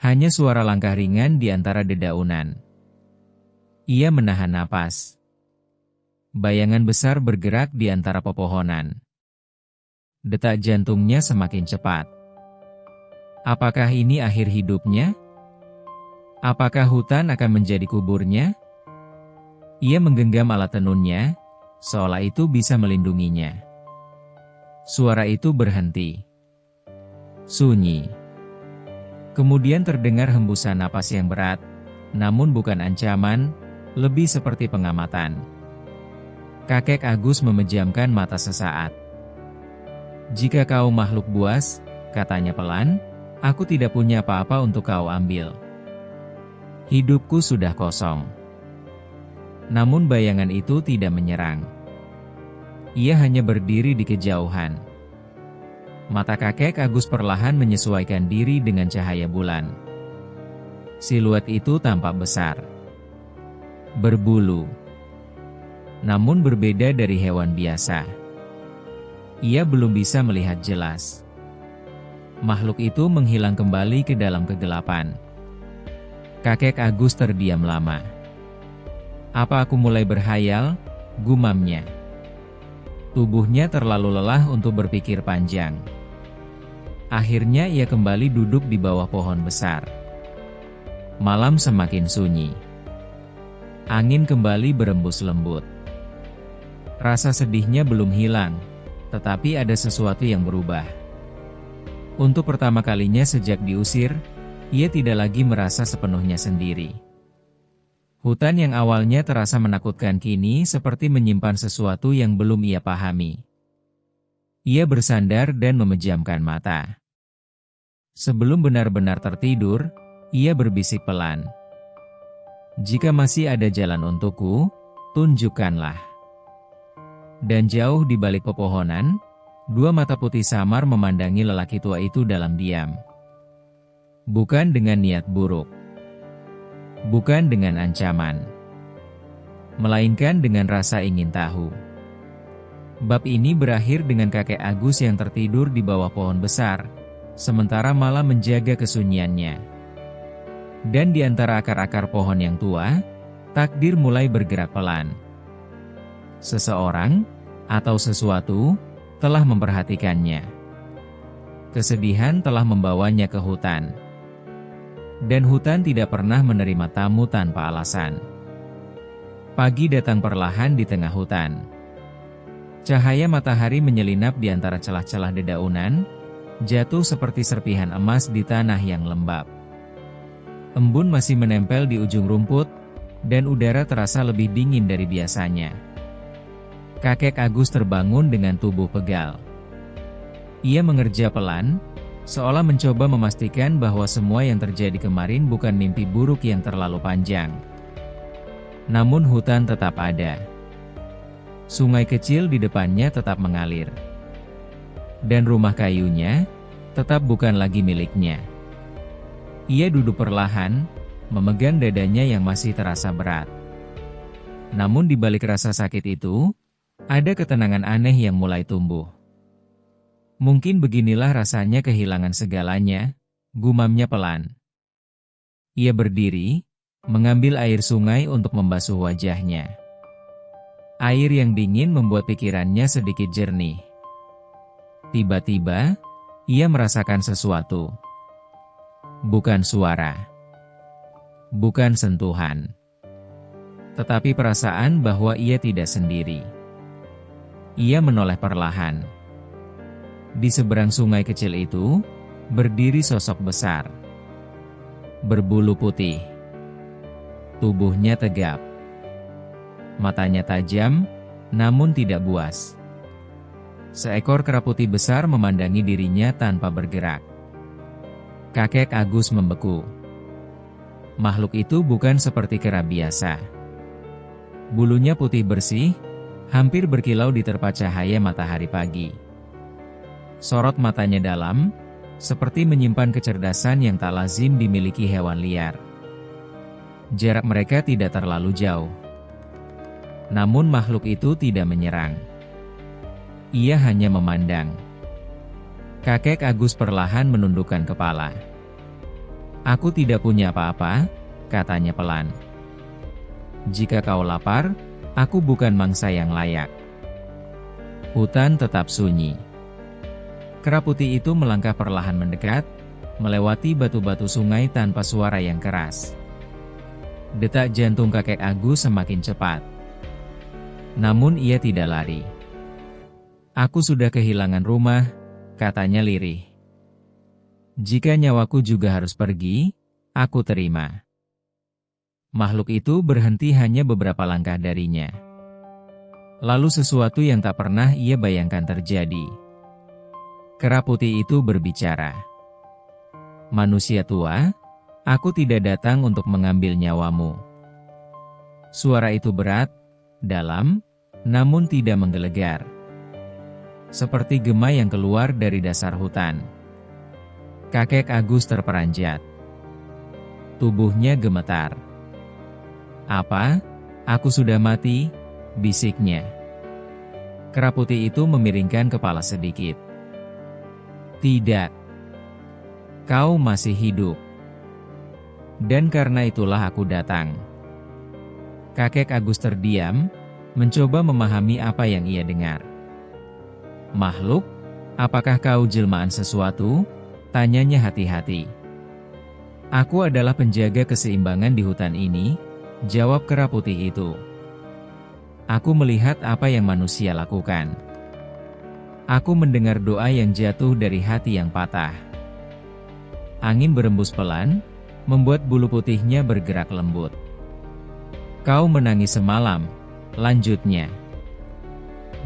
Hanya suara langkah ringan di antara dedaunan. Ia menahan napas. Bayangan besar bergerak di antara pepohonan. Detak jantungnya semakin cepat. Apakah ini akhir hidupnya? Apakah hutan akan menjadi kuburnya? Ia menggenggam alat tenunnya, seolah itu bisa melindunginya. Suara itu berhenti. Sunyi. Kemudian terdengar hembusan napas yang berat, namun bukan ancaman, lebih seperti pengamatan. Kakek Agus memejamkan mata sesaat. "Jika kau makhluk buas," katanya pelan, "aku tidak punya apa-apa untuk kau ambil. Hidupku sudah kosong." Namun bayangan itu tidak menyerang. Ia hanya berdiri di kejauhan. Mata kakek Agus perlahan menyesuaikan diri dengan cahaya bulan. Siluet itu tampak besar. Berbulu. Namun berbeda dari hewan biasa. Ia belum bisa melihat jelas. Makhluk itu menghilang kembali ke dalam kegelapan. Kakek Agus terdiam lama. "Apa aku mulai berhayal?" gumamnya. Tubuhnya terlalu lelah untuk berpikir panjang. Akhirnya ia kembali duduk di bawah pohon besar. Malam semakin sunyi. Angin kembali berembus lembut. Rasa sedihnya belum hilang, tetapi ada sesuatu yang berubah. Untuk pertama kalinya sejak diusir, ia tidak lagi merasa sepenuhnya sendiri. Hutan yang awalnya terasa menakutkan kini seperti menyimpan sesuatu yang belum ia pahami. Ia bersandar dan memejamkan mata. Sebelum benar-benar tertidur, ia berbisik pelan. "Jika masih ada jalan untukku, tunjukkanlah." Dan jauh di balik pepohonan, dua mata putih samar memandangi lelaki tua itu dalam diam. Bukan dengan niat buruk. Bukan dengan ancaman. Melainkan dengan rasa ingin tahu. Bab ini berakhir dengan kakek Agus yang tertidur di bawah pohon besar, sementara malam menjaga kesunyiannya. Dan di antara akar-akar pohon yang tua, takdir mulai bergerak pelan. Seseorang, atau sesuatu, telah memperhatikannya. Kesedihan telah membawanya ke hutan. Dan hutan tidak pernah menerima tamu tanpa alasan. Pagi datang perlahan di tengah hutan. Cahaya matahari menyelinap di antara celah-celah dedaunan, jatuh seperti serpihan emas di tanah yang lembab. Embun masih menempel di ujung rumput, dan udara terasa lebih dingin dari biasanya. Kakek Agus terbangun dengan tubuh pegal. Ia mengerja pelan, seolah mencoba memastikan bahwa semua yang terjadi kemarin bukan mimpi buruk yang terlalu panjang. Namun hutan tetap ada. Sungai kecil di depannya tetap mengalir. Dan rumah kayunya tetap bukan lagi miliknya. Ia duduk perlahan, memegang dadanya yang masih terasa berat. Namun di balik rasa sakit itu, ada ketenangan aneh yang mulai tumbuh. Mungkin beginilah rasanya kehilangan segalanya, gumamnya pelan. Ia berdiri, mengambil air sungai untuk membasuh wajahnya. Air yang dingin membuat pikirannya sedikit jernih. Tiba-tiba, ia merasakan sesuatu. Bukan suara. Bukan sentuhan. Tetapi perasaan bahwa ia tidak sendiri. Ia menoleh perlahan. Di seberang sungai kecil itu, berdiri sosok besar. Berbulu putih. Tubuhnya tegap. Matanya tajam, namun tidak buas. Seekor kera putih besar memandangi dirinya tanpa bergerak. Kakek Agus membeku. Makhluk itu bukan seperti kera biasa. Bulunya putih bersih, hampir berkilau diterpa cahaya matahari pagi. Sorot matanya dalam, seperti menyimpan kecerdasan yang tak lazim dimiliki hewan liar. Jarak mereka tidak terlalu jauh. Namun makhluk itu tidak menyerang. Ia hanya memandang. Kakek Agus perlahan menundukkan kepala. "Aku tidak punya apa-apa," katanya pelan. "Jika kau lapar, aku bukan mangsa yang layak." Hutan tetap sunyi. Kera putih itu melangkah perlahan mendekat, melewati batu-batu sungai tanpa suara yang keras. Detak jantung kakek Agus semakin cepat. Namun ia tidak lari. "Aku sudah kehilangan rumah," katanya lirih. "Jika nyawaku juga harus pergi, aku terima." Makhluk itu berhenti hanya beberapa langkah darinya. Lalu sesuatu yang tak pernah ia bayangkan terjadi. Kera putih itu berbicara. "Manusia tua, aku tidak datang untuk mengambil nyawamu." Suara itu berat, dalam, namun tidak menggelegar. Seperti gema yang keluar dari dasar hutan. Kakek Agus terperanjat. Tubuhnya gemetar. "Apa? Aku sudah mati?" bisiknya. Kera putih itu memiringkan kepala sedikit. "Tidak. Kau masih hidup. Dan karena itulah aku datang." Kakek Agus terdiam, mencoba memahami apa yang ia dengar. "Makhluk, apakah kau jelmaan sesuatu?" tanyanya hati-hati. "Aku adalah penjaga keseimbangan di hutan ini," jawab kera putih itu. "Aku melihat apa yang manusia lakukan. Aku mendengar doa yang jatuh dari hati yang patah." Angin berembus pelan, membuat bulu putihnya bergerak lembut. "Kau menangis semalam," lanjutnya.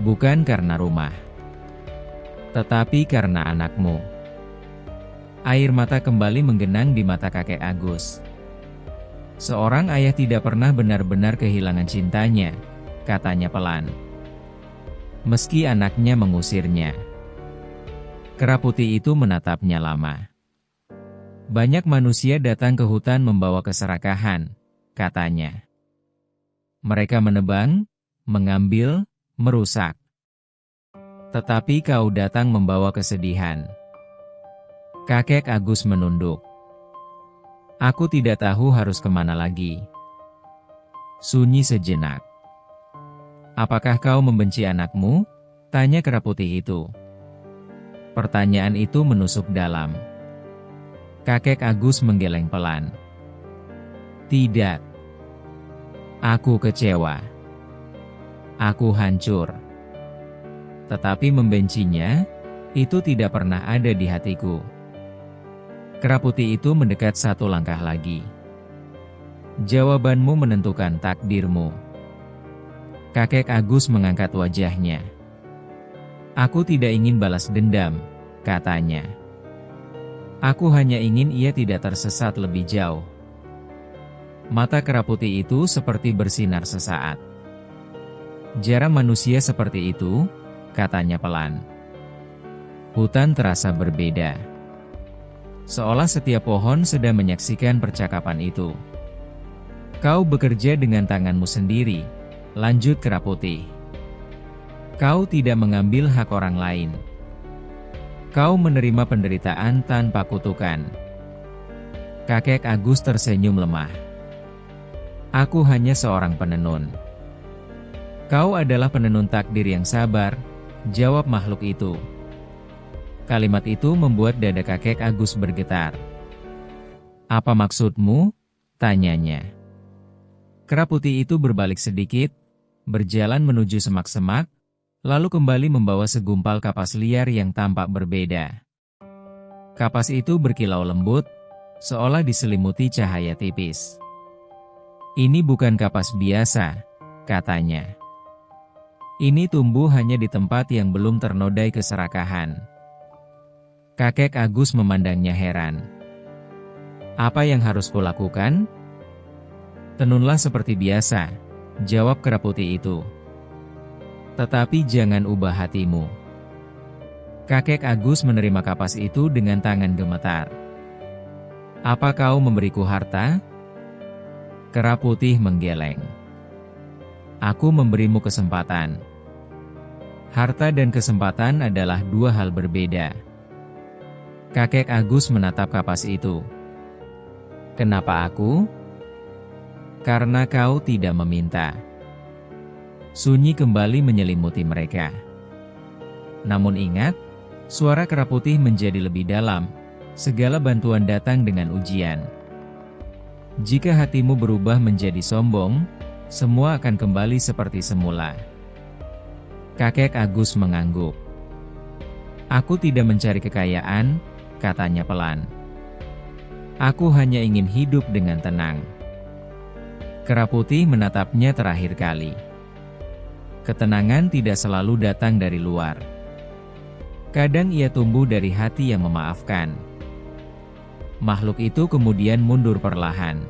"Bukan karena rumah, tetapi karena anakmu." Air mata kembali menggenang di mata kakek Agus. "Seorang ayah tidak pernah benar-benar kehilangan cintanya," katanya pelan. "Meski anaknya mengusirnya." Kera putih itu menatapnya lama. "Banyak manusia datang ke hutan membawa keserakahan," katanya. "Mereka menebang, mengambil, merusak. Tetapi kau datang membawa kesedihan." Kakek Agus menunduk. "Aku tidak tahu harus kemana lagi." Sunyi sejenak. "Apakah kau membenci anakmu?" tanya kera putih itu. Pertanyaan itu menusuk dalam. Kakek Agus menggeleng pelan. "Tidak. Aku kecewa. Aku hancur. Tetapi membencinya, itu tidak pernah ada di hatiku." Kera putih itu mendekat satu langkah lagi. "Jawabanmu menentukan takdirmu." Kakek Agus mengangkat wajahnya. "Aku tidak ingin balas dendam," katanya. Aku hanya ingin ia tidak tersesat lebih jauh. Mata kera putih itu seperti bersinar sesaat. Jarang manusia seperti itu, katanya pelan. Hutan terasa berbeda. Seolah setiap pohon sedang menyaksikan percakapan itu. Kau bekerja dengan tanganmu sendiri, lanjut kera putih. Kau tidak mengambil hak orang lain. Kau menerima penderitaan tanpa kutukan. Kakek Agus tersenyum lemah. Aku hanya seorang penenun. Kau adalah penenun takdir yang sabar, jawab makhluk itu. Kalimat itu membuat dada kakek Agus bergetar. Apa maksudmu? Tanyanya. Kera putih itu berbalik sedikit, berjalan menuju semak-semak, lalu kembali membawa segumpal kapas liar yang tampak berbeda. Kapas itu berkilau lembut, seolah diselimuti cahaya tipis. Ini bukan kapas biasa, katanya. Ini tumbuh hanya di tempat yang belum ternodai keserakahan. Kakek Agus memandangnya heran. Apa yang harus kulakukan? Tenunlah seperti biasa, jawab kera putih itu. Tetapi jangan ubah hatimu. Kakek Agus menerima kapas itu dengan tangan gemetar. Apa kau memberiku harta? Kera putih menggeleng. Aku memberimu kesempatan. Harta dan kesempatan adalah dua hal berbeda. Kakek Agus menatap kapas itu. Kenapa aku? Karena kau tidak meminta. Sunyi kembali menyelimuti mereka. Namun ingat, suara kera putih menjadi lebih dalam. Segala bantuan datang dengan ujian. Jika hatimu berubah menjadi sombong, semua akan kembali seperti semula. Kakek Agus mengangguk. Aku tidak mencari kekayaan, katanya pelan. Aku hanya ingin hidup dengan tenang. Kera putih menatapnya terakhir kali. Ketenangan tidak selalu datang dari luar. Kadang ia tumbuh dari hati yang memaafkan. Makhluk itu kemudian mundur perlahan.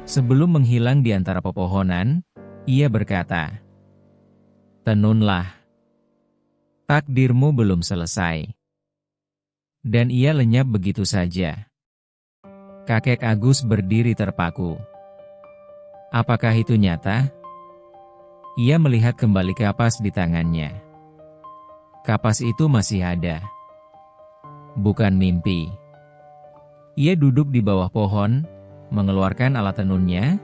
Sebelum menghilang di antara pepohonan, ia berkata, tenunlah. Takdirmu belum selesai. Dan ia lenyap begitu saja. Kakek Agus berdiri terpaku. Apakah itu nyata? Ia melihat kembali kapas di tangannya. Kapas itu masih ada. Bukan mimpi. Ia duduk di bawah pohon, mengeluarkan alat tenunnya,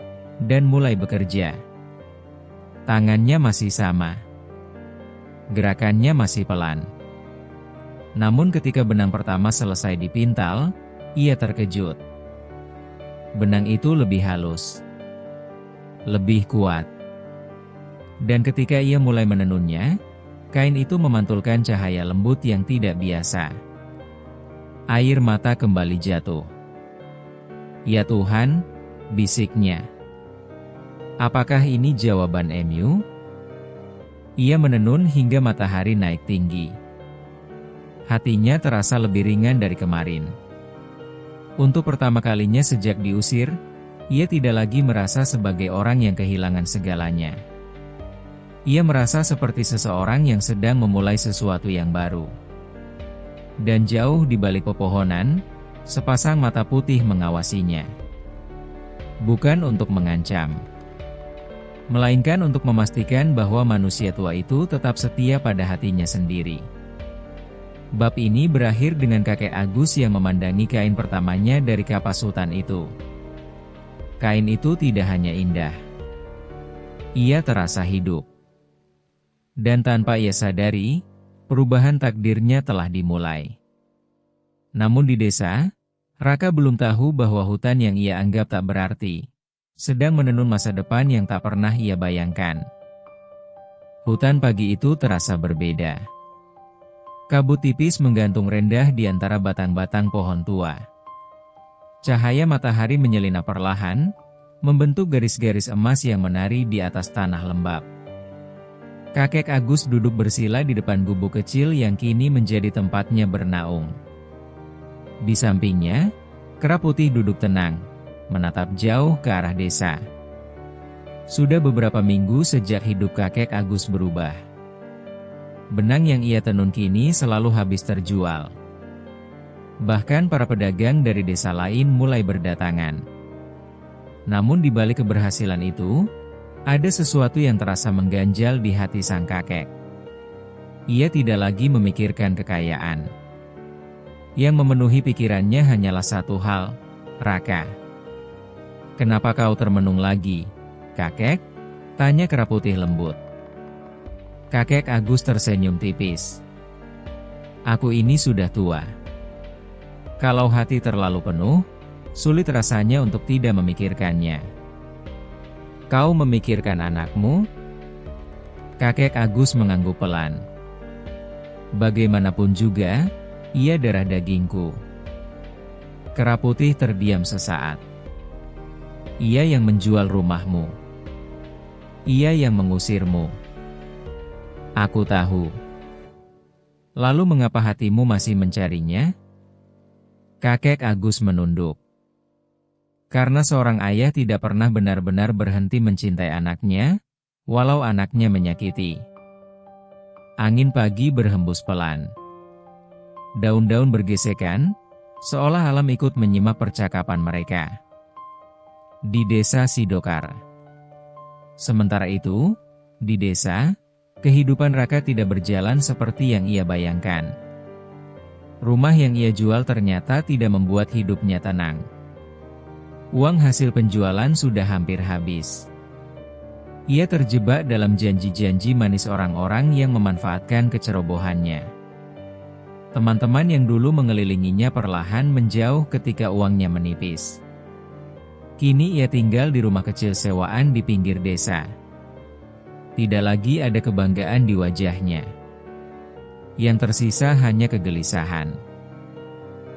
dan mulai bekerja. Tangannya masih sama. Gerakannya masih pelan. Namun ketika benang pertama selesai dipintal, ia terkejut. Benang itu lebih halus. Lebih kuat. Dan ketika ia mulai menenunnya, kain itu memantulkan cahaya lembut yang tidak biasa. Air mata kembali jatuh. Ya Tuhan, bisiknya. Apakah ini jawaban Emu? Ia menenun hingga matahari naik tinggi. Hatinya terasa lebih ringan dari kemarin. Untuk pertama kalinya sejak diusir, ia tidak lagi merasa sebagai orang yang kehilangan segalanya. Ia merasa seperti seseorang yang sedang memulai sesuatu yang baru. Dan jauh di balik pepohonan, sepasang mata putih mengawasinya. Bukan untuk mengancam, melainkan untuk memastikan bahwa manusia tua itu tetap setia pada hatinya sendiri. Bab ini berakhir dengan kakek Agus yang memandangi kain pertamanya dari kapas hutan itu. Kain itu tidak hanya indah. Ia terasa hidup. Dan tanpa ia sadari, perubahan takdirnya telah dimulai. Namun di desa, Raka belum tahu bahwa hutan yang ia anggap tak berarti sedang menenun masa depan yang tak pernah ia bayangkan. Hutan pagi itu terasa berbeda. Kabut tipis menggantung rendah di antara batang-batang pohon tua. Cahaya matahari menyelinap perlahan, membentuk garis-garis emas yang menari di atas tanah lembab. Kakek Agus duduk bersila di depan gubuk kecil yang kini menjadi tempatnya bernaung. Di sampingnya, kera putih duduk tenang, menatap jauh ke arah desa. Sudah beberapa minggu sejak hidup kakek Agus berubah. Benang yang ia tenun kini selalu habis terjual. Bahkan para pedagang dari desa lain mulai berdatangan. Namun di balik keberhasilan itu, ada sesuatu yang terasa mengganjal di hati sang kakek. Ia tidak lagi memikirkan kekayaan. Yang memenuhi pikirannya hanyalah satu hal, Raka. Kenapa kau termenung lagi, kakek? Tanya kera putih lembut. Kakek Agus tersenyum tipis. Aku ini sudah tua. Kalau hati terlalu penuh, sulit rasanya untuk tidak memikirkannya. Kau memikirkan anakmu? Kakek Agus mengangguk pelan. Bagaimanapun juga, ia darah dagingku. Kera putih terdiam sesaat. Ia yang menjual rumahmu. Ia yang mengusirmu. Aku tahu. Lalu mengapa hatimu masih mencarinya? Kakek Agus menunduk. Karena seorang ayah tidak pernah benar-benar berhenti mencintai anaknya, walau anaknya menyakiti. Angin pagi berhembus pelan. Daun-daun bergesekan, seolah alam ikut menyimak percakapan mereka. Di desa Sidokar. Sementara itu, di desa, kehidupan Raka tidak berjalan seperti yang ia bayangkan. Rumah yang ia jual ternyata tidak membuat hidupnya tenang. Uang hasil penjualan sudah hampir habis. Ia terjebak dalam janji-janji manis orang-orang yang memanfaatkan kecerobohannya. Teman-teman yang dulu mengelilinginya perlahan menjauh ketika uangnya menipis. Kini ia tinggal di rumah kecil sewaan di pinggir desa. Tidak lagi ada kebanggaan di wajahnya. Yang tersisa hanya kegelisahan.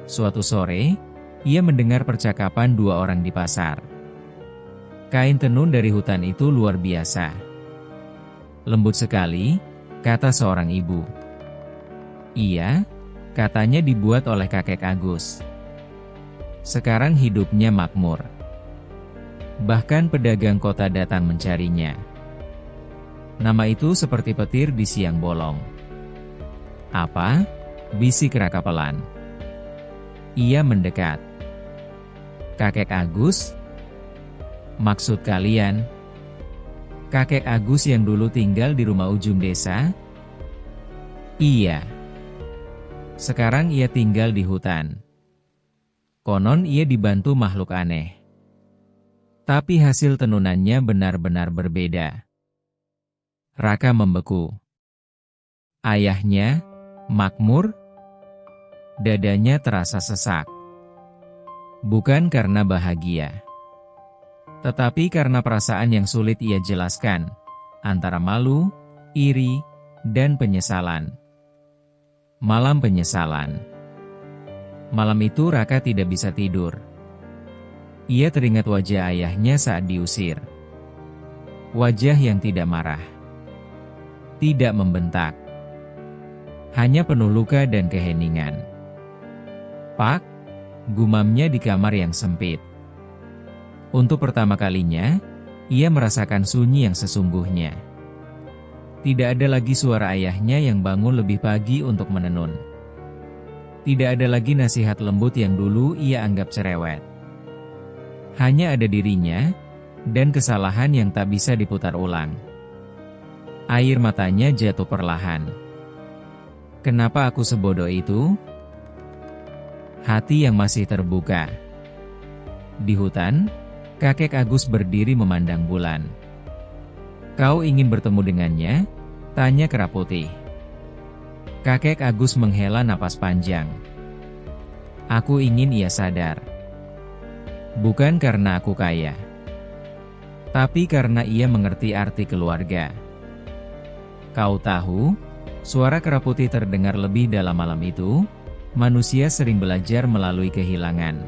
Suatu sore, ia mendengar percakapan dua orang di pasar. Kain tenun dari hutan itu luar biasa. Lembut sekali, kata seorang ibu. Iya, katanya dibuat oleh kakek Agus. Sekarang hidupnya makmur. Bahkan pedagang kota datang mencarinya. Nama itu seperti petir di siang bolong. Apa? Bisik Raka pelan. Ia mendekat. Kakek Agus? Maksud kalian? Kakek Agus yang dulu tinggal di rumah ujung desa? Iya. Sekarang ia tinggal di hutan. Konon ia dibantu makhluk aneh. Tapi hasil tenunannya benar-benar berbeda. Raka membeku. Ayahnya, makmur? Dadanya terasa sesak. Bukan karena bahagia. Tetapi karena perasaan yang sulit ia jelaskan. Antara malu, iri, dan penyesalan. Malam penyesalan. Malam itu Raka tidak bisa tidur. Ia teringat wajah ayahnya saat diusir. Wajah yang tidak marah. Tidak membentak. Hanya penuh luka dan keheningan. Pak, gumamnya di kamar yang sempit. Untuk pertama kalinya, ia merasakan sunyi yang sesungguhnya. Tidak ada lagi suara ayahnya yang bangun lebih pagi untuk menenun. Tidak ada lagi nasihat lembut yang dulu ia anggap cerewet. Hanya ada dirinya, dan kesalahan yang tak bisa diputar ulang. Air matanya jatuh perlahan. Kenapa aku sebodoh itu? Hati yang masih terbuka. Di hutan, kakek Agus berdiri memandang bulan. Kau ingin bertemu dengannya? Tanya kera putih. Kakek Agus menghela napas panjang. Aku ingin ia sadar. Bukan karena aku kaya. Tapi karena ia mengerti arti keluarga. Kau tahu, suara kera putih terdengar lebih dalam malam itu. Manusia sering belajar melalui kehilangan.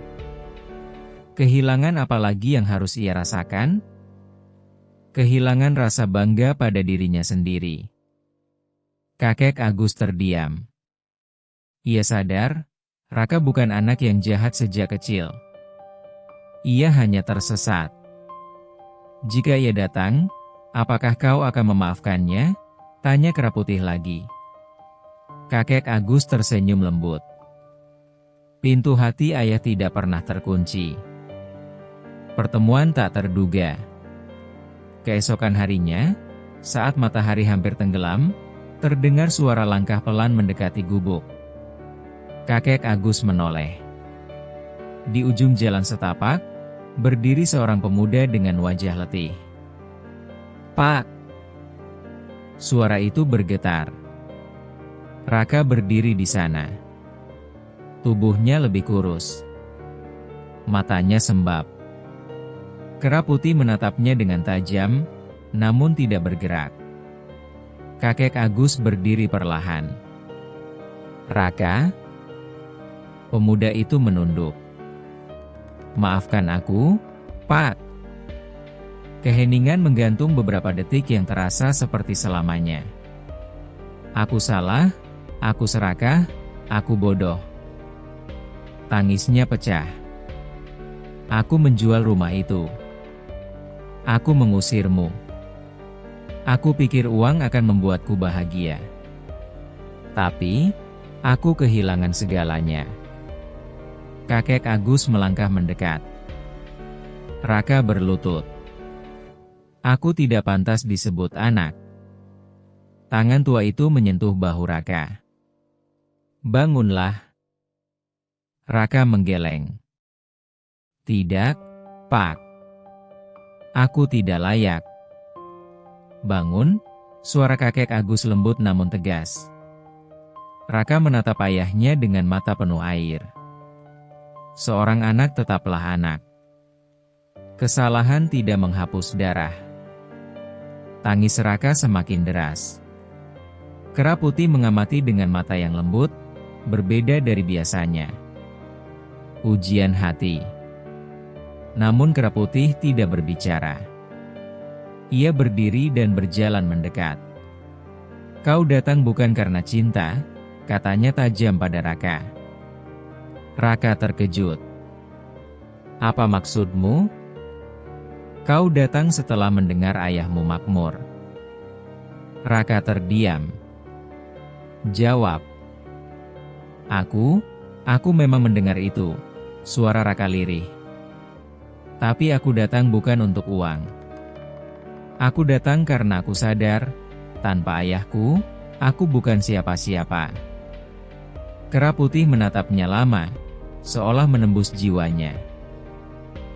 Kehilangan apa lagi yang harus ia rasakan? Kehilangan rasa bangga pada dirinya sendiri. Kakek Agus terdiam. Ia sadar, Raka bukan anak yang jahat sejak kecil. Ia hanya tersesat. Jika ia datang, apakah kau akan memaafkannya? Tanya Kera Putih lagi. Kakek Agus tersenyum lembut. Pintu hati ayah tidak pernah terkunci. Pertemuan tak terduga. Keesokan harinya, saat matahari hampir tenggelam, terdengar suara langkah pelan mendekati gubuk. Kakek Agus menoleh. Di ujung jalan setapak, berdiri seorang pemuda dengan wajah letih. "Pak!" Suara itu bergetar. Raka berdiri di sana. Tubuhnya lebih kurus. Matanya sembab. Kera Putih menatapnya dengan tajam, namun tidak bergerak. Kakek Agus berdiri perlahan. "Raka?" Pemuda itu menunduk. "Maafkan aku, Pak." Keheningan menggantung beberapa detik yang terasa seperti selamanya. "Aku salah, aku serakah, aku bodoh." Tangisnya pecah. "Aku menjual rumah itu. Aku mengusirmu. Aku pikir uang akan membuatku bahagia. Tapi, aku kehilangan segalanya." Kakek Agus melangkah mendekat. Raka berlutut. "Aku tidak pantas disebut anak." Tangan tua itu menyentuh bahu Raka. "Bangunlah." Raka menggeleng. "Tidak, Pak. Aku tidak layak." "Bangun," suara kakek Agus lembut namun tegas. Raka menatap ayahnya dengan mata penuh air. Seorang anak tetaplah anak. Kesalahan tidak menghapus darah. Tangis Raka semakin deras. Kera Putih mengamati dengan mata yang lembut, berbeda dari biasanya. Ujian hati. Namun Kera Putih tidak berbicara. Ia berdiri dan berjalan mendekat. "Kau datang bukan karena cinta," katanya tajam pada Raka. Raka terkejut. "Apa maksudmu?" "Kau datang setelah mendengar ayahmu makmur." Raka terdiam. Jawab. Aku memang mendengar itu," suara Raka lirih. "Tapi aku datang bukan untuk uang. Aku datang karena aku sadar, tanpa ayahku, aku bukan siapa-siapa." Kera Putih menatapnya lama, seolah menembus jiwanya.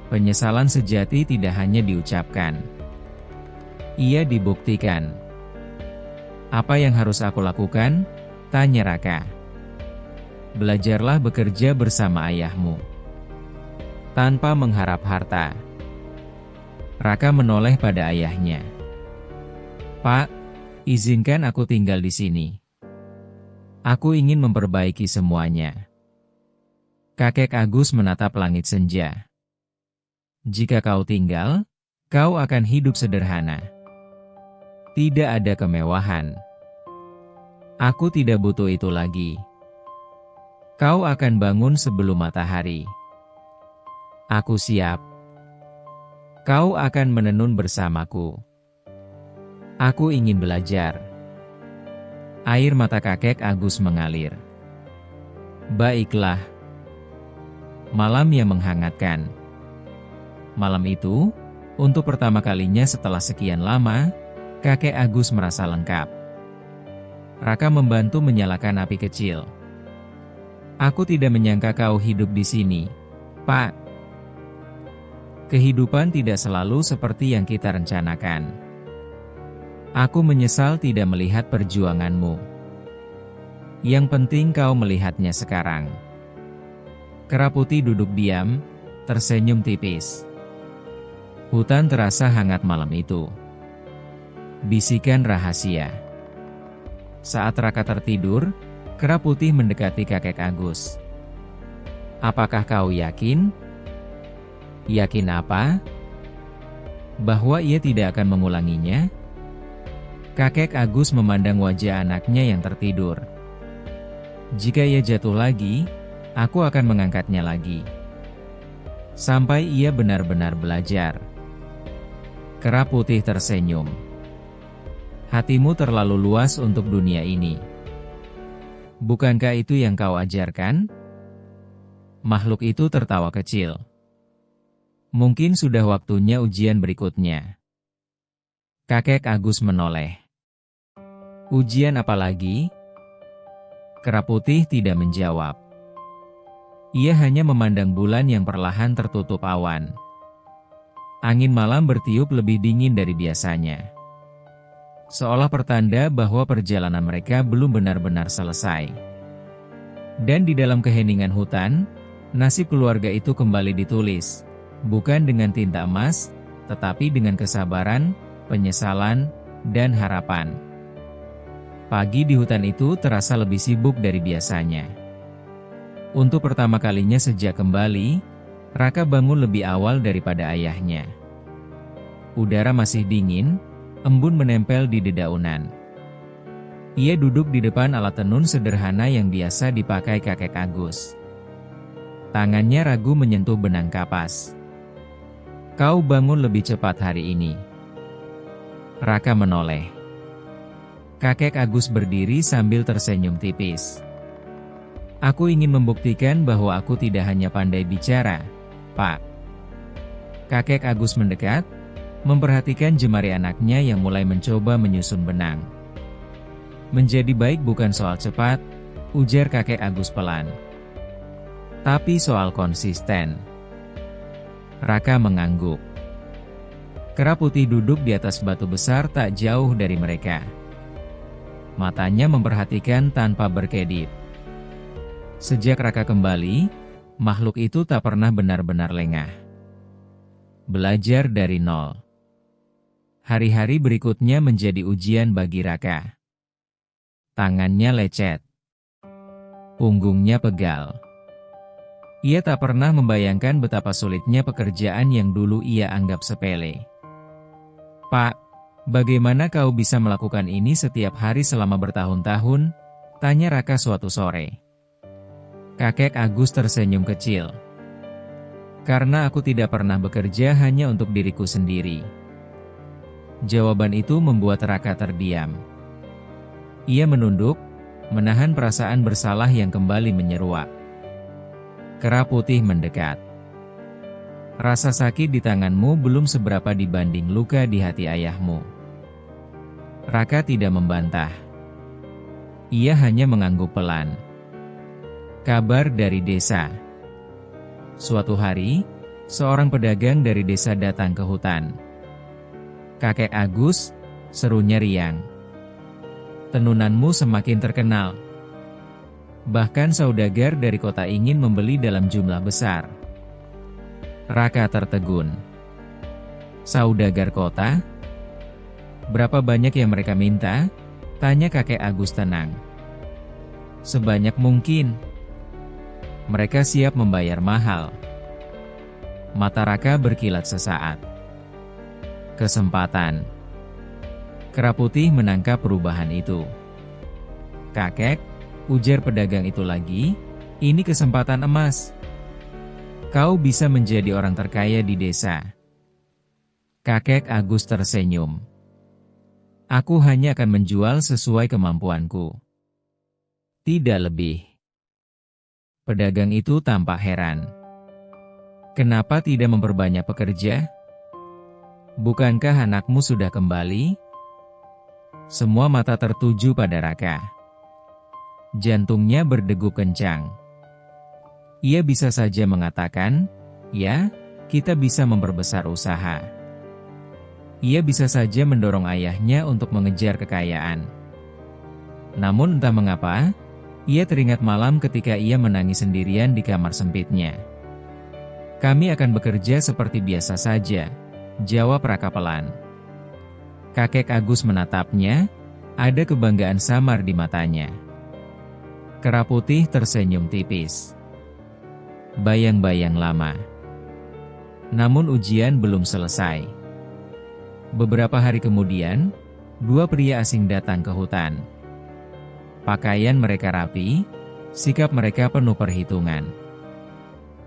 Penyesalan sejati tidak hanya diucapkan. Ia dibuktikan. "Apa yang harus aku lakukan?" tanya Raka. "Belajarlah bekerja bersama ayahmu. Tanpa mengharap harta." Raka menoleh pada ayahnya. "Pak, izinkan aku tinggal di sini. Aku ingin memperbaiki semuanya." Kakek Agus menatap langit senja. "Jika kau tinggal, kau akan hidup sederhana. Tidak ada kemewahan. Aku tidak butuh itu lagi. Kau akan bangun sebelum matahari. Aku siap. Kau akan menenun bersamaku. Aku ingin belajar." Air mata kakek Agus mengalir. "Baiklah." Malam yang menghangatkan. Malam itu, untuk pertama kalinya setelah sekian lama, kakek Agus merasa lengkap. Raka membantu menyalakan api kecil. "Aku tidak menyangka kau hidup di sini, Pak. Kehidupan tidak selalu seperti yang kita rencanakan. Aku menyesal tidak melihat perjuanganmu. Yang penting kau melihatnya sekarang." Kera Putih duduk diam, tersenyum tipis. Hutan terasa hangat malam itu. Bisikan rahasia. Saat Raka tertidur, Kera Putih mendekati kakek Agus. "Apakah kau yakin?" "Yakin apa?" "Bahwa ia tidak akan mengulanginya?" Kakek Agus memandang wajah anaknya yang tertidur. "Jika ia jatuh lagi, Aku akan mengangkatnya lagi. Sampai ia benar-benar belajar. Kera putih tersenyum. Hatimu terlalu luas untuk dunia ini. Bukankah itu yang kau ajarkan? Makhluk itu tertawa kecil. Mungkin sudah waktunya ujian berikutnya. Kakek Agus menoleh. Ujian apa lagi? Kera putih tidak menjawab. Ia hanya memandang bulan yang perlahan tertutup awan. Angin malam bertiup lebih dingin dari biasanya. Seolah pertanda bahwa perjalanan mereka belum benar-benar selesai. Dan di dalam keheningan hutan, nasib keluarga itu kembali ditulis. Bukan dengan tinta emas, tetapi dengan kesabaran, penyesalan, dan harapan. Pagi di hutan itu terasa lebih sibuk dari biasanya. Untuk pertama kalinya sejak kembali, Raka bangun lebih awal daripada ayahnya. Udara masih dingin, embun menempel di dedaunan. Ia duduk di depan alat tenun sederhana yang biasa dipakai kakek Agus. Tangannya ragu menyentuh benang kapas. Kau bangun lebih cepat hari ini. Raka menoleh. Kakek Agus berdiri sambil tersenyum tipis. Aku ingin membuktikan bahwa aku tidak hanya pandai bicara, Pak. Kakek Agus mendekat, memperhatikan jemari anaknya yang mulai mencoba menyusun benang. Menjadi baik bukan soal cepat, ujar kakek Agus pelan. Tapi soal konsisten. Raka mengangguk. Kera putih duduk di atas batu besar tak jauh dari mereka. Matanya memperhatikan tanpa berkedip. Sejak Raka kembali, makhluk itu tak pernah benar-benar lengah. Belajar dari nol. Hari-hari berikutnya menjadi ujian bagi Raka. Tangannya lecet. Punggungnya pegal. Ia tak pernah membayangkan betapa sulitnya pekerjaan yang dulu ia anggap sepele. Pak, bagaimana kau bisa melakukan ini setiap hari selama bertahun-tahun? Tanya Raka suatu sore. Kakek Agus tersenyum kecil. Karena aku tidak pernah bekerja hanya untuk diriku sendiri. Jawaban itu membuat Raka terdiam. Ia menunduk, menahan perasaan bersalah yang kembali menyeruak. Kera putih mendekat. Rasa sakit di tanganmu belum seberapa dibanding luka di hati ayahmu. Raka tidak membantah. Ia hanya mengangguk pelan. Kabar dari desa. Suatu hari, seorang pedagang dari desa datang ke hutan. Kakek Agus, serunya riang. Tenunanmu semakin terkenal. Bahkan saudagar dari kota ingin membeli dalam jumlah besar. Raka tertegun. Saudagar kota? Berapa banyak yang mereka minta? Tanya kakek Agus tenang. Sebanyak mungkin. Mereka siap membayar mahal. Mata Raka berkilat sesaat. Kesempatan. Kera putih menangkap perubahan itu. Kakek, ujar pedagang itu lagi, ini kesempatan emas. Kau bisa menjadi orang terkaya di desa. Kakek Agus tersenyum. Aku hanya akan menjual sesuai kemampuanku. Tidak lebih. Pedagang itu tampak heran. Kenapa tidak memperbanyak pekerja? Bukankah anakmu sudah kembali? Semua mata tertuju pada Raka. Jantungnya berdegup kencang. Ia bisa saja mengatakan, ya, kita bisa memperbesar usaha. Ia bisa saja mendorong ayahnya untuk mengejar kekayaan. Namun entah mengapa, ia teringat malam ketika ia menangis sendirian di kamar sempitnya. Kami akan bekerja seperti biasa saja, jawab Raka pelan. Kakek Agus menatapnya, ada kebanggaan samar di matanya. Kera putih tersenyum tipis. Bayang-bayang lama. Namun ujian belum selesai. Beberapa hari kemudian, dua pria asing datang ke hutan. Pakaian mereka rapi, Sikap mereka penuh perhitungan.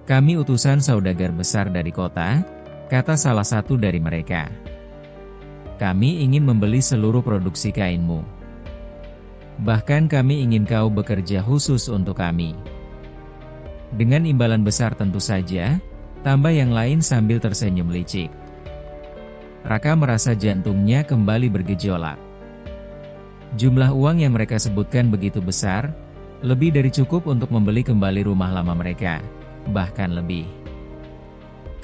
"Kami utusan saudagar besar dari kota," kata salah satu dari mereka. "Kami ingin membeli seluruh produksi kainmu. Bahkan kami ingin kau bekerja khusus untuk kami." Dengan imbalan besar tentu saja, tambah yang lain sambil tersenyum licik. Raka merasa jantungnya kembali bergejolak. Jumlah uang yang mereka sebutkan begitu besar, lebih dari cukup untuk membeli kembali rumah lama mereka, bahkan lebih.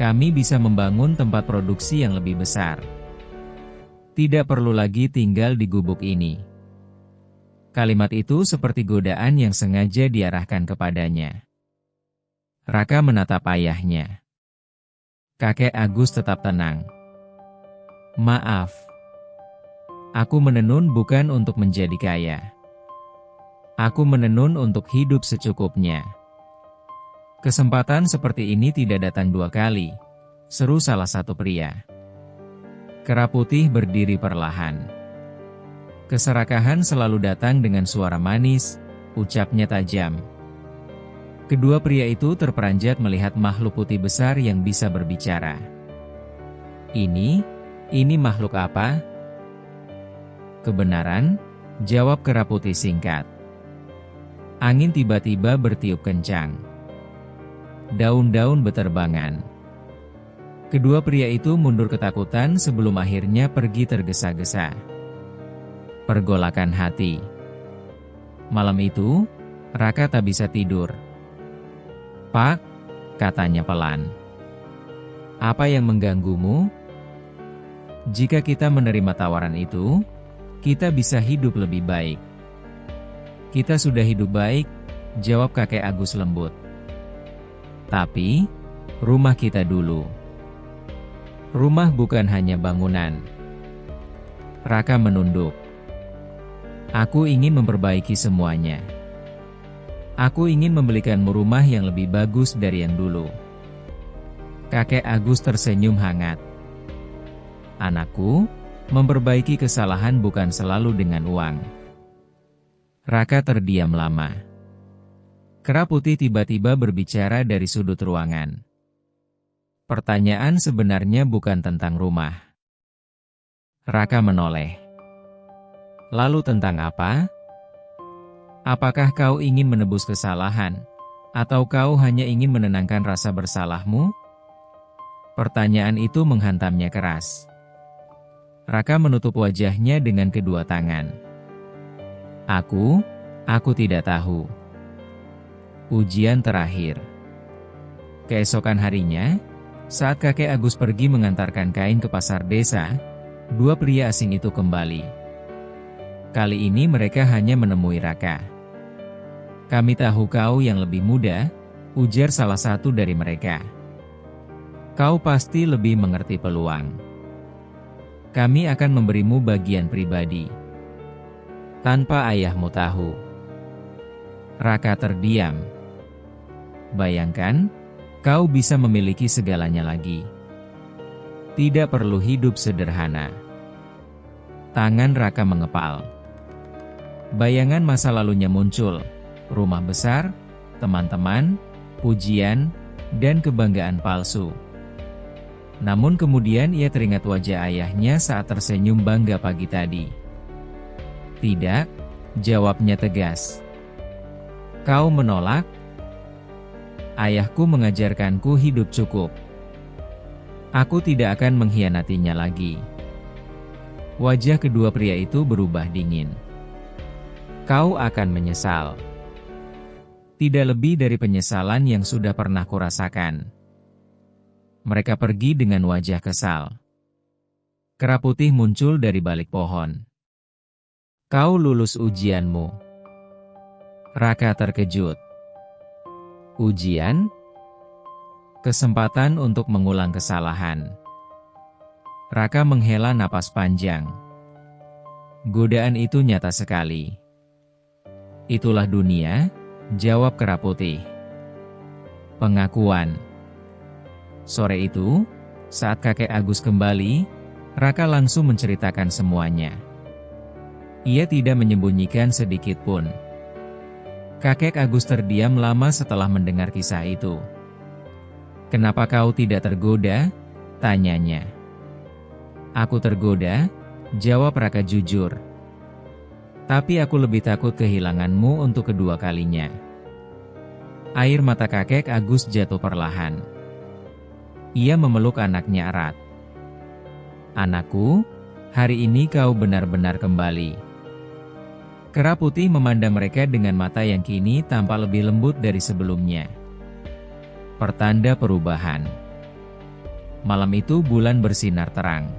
"Kami bisa membangun tempat produksi yang lebih besar. Tidak perlu lagi tinggal di gubuk ini." Kalimat itu seperti godaan yang sengaja diarahkan kepadanya. Raka menatap ayahnya. Kakek Agus tetap tenang. "Maaf. Aku menenun bukan untuk menjadi kaya. Aku menenun untuk hidup secukupnya." "Kesempatan seperti ini tidak datang dua kali," seru salah satu pria. Kera Putih berdiri perlahan. "Keserakahan selalu datang dengan suara manis," ucapnya tajam. Kedua pria itu terperanjat melihat makhluk putih besar yang bisa berbicara. Ini makhluk apa?" "Kebenaran," jawab Kera Putih singkat. Angin tiba-tiba bertiup kencang. Daun-daun beterbangan. Kedua pria itu mundur ketakutan sebelum akhirnya pergi tergesa-gesa. Pergolakan hati. Malam itu, Raka tak bisa tidur. "Pak," katanya pelan. "Apa yang mengganggumu? Jika kita menerima tawaran itu, kita bisa hidup lebih baik." "Kita sudah hidup baik," jawab kakek Agus lembut. "Tapi, rumah kita dulu." "Rumah bukan hanya bangunan." Raka menunduk. "Aku ingin memperbaiki semuanya. Aku ingin membelikanmu rumah yang lebih bagus dari yang dulu." Kakek Agus tersenyum hangat. "Anakku, memperbaiki kesalahan bukan selalu dengan uang." Raka terdiam lama. Kera Putih tiba-tiba berbicara dari sudut ruangan. "Pertanyaan sebenarnya bukan tentang rumah." Raka menoleh. "Lalu tentang apa? Apakah kau ingin menebus kesalahan, atau kau hanya ingin menenangkan rasa bersalahmu?" Pertanyaan itu menghantamnya keras. Raka menutup wajahnya dengan kedua tangan. Aku tidak tahu." Ujian terakhir. Keesokan harinya, saat kakek Agus pergi mengantarkan kain ke pasar desa, dua pria asing itu kembali. Kali ini mereka hanya menemui Raka. "Kami tahu kau yang lebih muda," ujar salah satu dari mereka. "Kau pasti lebih mengerti peluang. Kami akan memberimu bagian pribadi. Tanpa ayahmu tahu." Raka terdiam. "Bayangkan, kau bisa memiliki segalanya lagi. Tidak perlu hidup sederhana." Tangan Raka mengepal. Bayangan masa lalunya muncul. Rumah besar, teman-teman, pujian, dan kebanggaan palsu. Namun kemudian ia teringat wajah ayahnya saat tersenyum bangga pagi tadi. "Tidak," jawabnya tegas. "Kau menolak? Ayahku mengajarkanku hidup cukup. Aku tidak akan mengkhianatinya lagi." Wajah kedua pria itu berubah dingin. "Kau akan menyesal. Tidak lebih dari penyesalan yang sudah pernah kurasakan." Mereka pergi dengan wajah kesal. Kera Putih muncul dari balik pohon. "Kau lulus ujianmu." Raka terkejut. "Ujian? Kesempatan untuk mengulang kesalahan." Raka menghela napas panjang. Godaan itu nyata sekali. "Itulah dunia," jawab Kera Putih. Pengakuan. Sore itu, saat kakek Agus kembali, Raka langsung menceritakan semuanya. Ia tidak menyembunyikan sedikit pun. Kakek Agus terdiam lama setelah mendengar kisah itu. "Kenapa kau tidak tergoda?" tanyanya. "Aku tergoda," jawab Raka jujur. "Tapi aku lebih takut kehilanganmu untuk kedua kalinya." Air mata kakek Agus jatuh perlahan. Ia memeluk anaknya erat. "Anakku, hari ini kau benar-benar kembali." Kera putih memandang mereka dengan mata yang kini tampak lebih lembut dari sebelumnya. Pertanda perubahan. Malam itu bulan bersinar terang.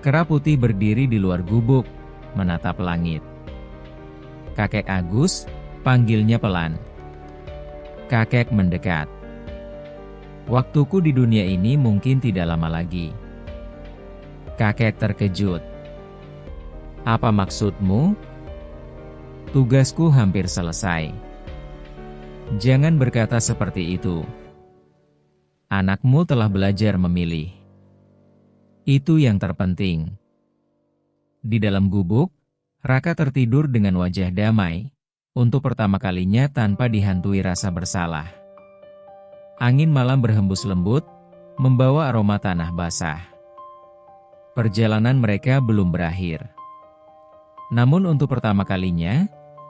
Kera putih berdiri di luar gubuk, menatap langit. "Kakek Agus," panggilnya pelan. Kakek mendekat. "Waktuku di dunia ini mungkin tidak lama lagi." Kakek terkejut. "Apa maksudmu?" "Tugasku hampir selesai." "Jangan berkata seperti itu. Anakmu telah belajar memilih. Itu yang terpenting." Di dalam gubuk, Raka tertidur dengan wajah damai, untuk pertama kalinya tanpa dihantui rasa bersalah. Angin malam berhembus lembut, membawa aroma tanah basah. Perjalanan mereka belum berakhir. Namun untuk pertama kalinya,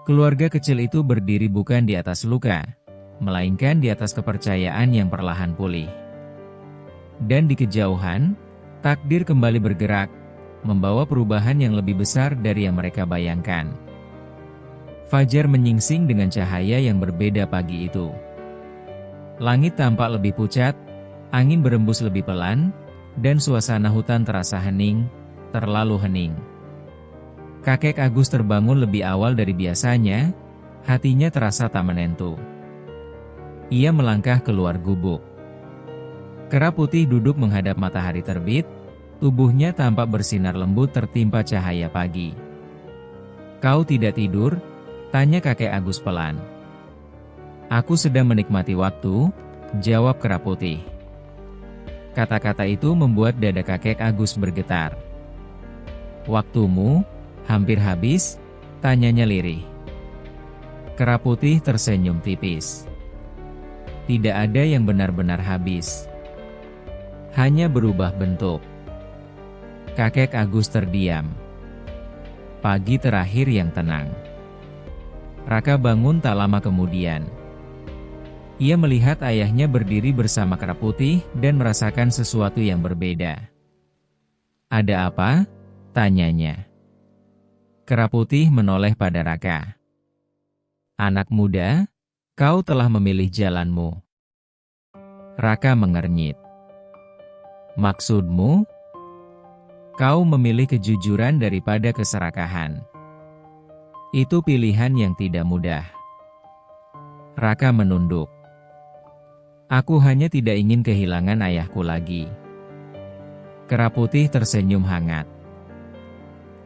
keluarga kecil itu berdiri bukan di atas luka, melainkan di atas kepercayaan yang perlahan pulih. Dan di kejauhan, takdir kembali bergerak, membawa perubahan yang lebih besar dari yang mereka bayangkan. Fajar menyingsing dengan cahaya yang berbeda pagi itu. Langit tampak lebih pucat, angin berembus lebih pelan, dan suasana hutan terasa hening, terlalu hening. Kakek Agus terbangun lebih awal dari biasanya, hatinya terasa tak menentu. Ia melangkah keluar gubuk. Kera putih duduk menghadap matahari terbit, tubuhnya tampak bersinar lembut tertimpa cahaya pagi. "Kau tidak tidur?" tanya kakek Agus pelan. "Aku sedang menikmati waktu," jawab kera putih. Kata-kata itu membuat dada kakek Agus bergetar. "Waktumu hampir habis?" tanyanya lirih. Kera putih tersenyum tipis. "Tidak ada yang benar-benar habis. Hanya berubah bentuk." Kakek Agus terdiam. Pagi terakhir yang tenang. Raka bangun tak lama kemudian. Ia melihat ayahnya berdiri bersama kera putih dan merasakan sesuatu yang berbeda. "Ada apa?" tanyanya. Kera putih menoleh pada Raka. "Anak muda, kau telah memilih jalanmu." Raka mengernyit. "Maksudmu?" "Kau memilih kejujuran daripada keserakahan. Itu pilihan yang tidak mudah." Raka menunduk. "Aku hanya tidak ingin kehilangan ayahku lagi." Kera putih tersenyum hangat.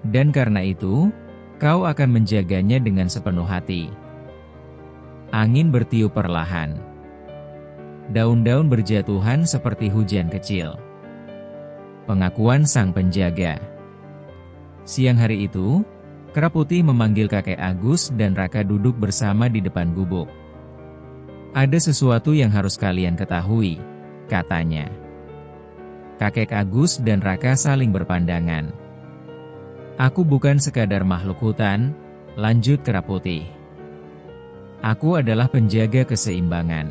"Dan karena itu, kau akan menjaganya dengan sepenuh hati." Angin bertiup perlahan. Daun-daun berjatuhan seperti hujan kecil. Pengakuan sang penjaga. Siang hari itu, kera putih memanggil kakek Agus dan Raka duduk bersama di depan gubuk. "Ada sesuatu yang harus kalian ketahui," katanya. Kakek Agus dan Raka saling berpandangan. "Aku bukan sekadar makhluk hutan," lanjut kera putih. "Aku adalah penjaga keseimbangan.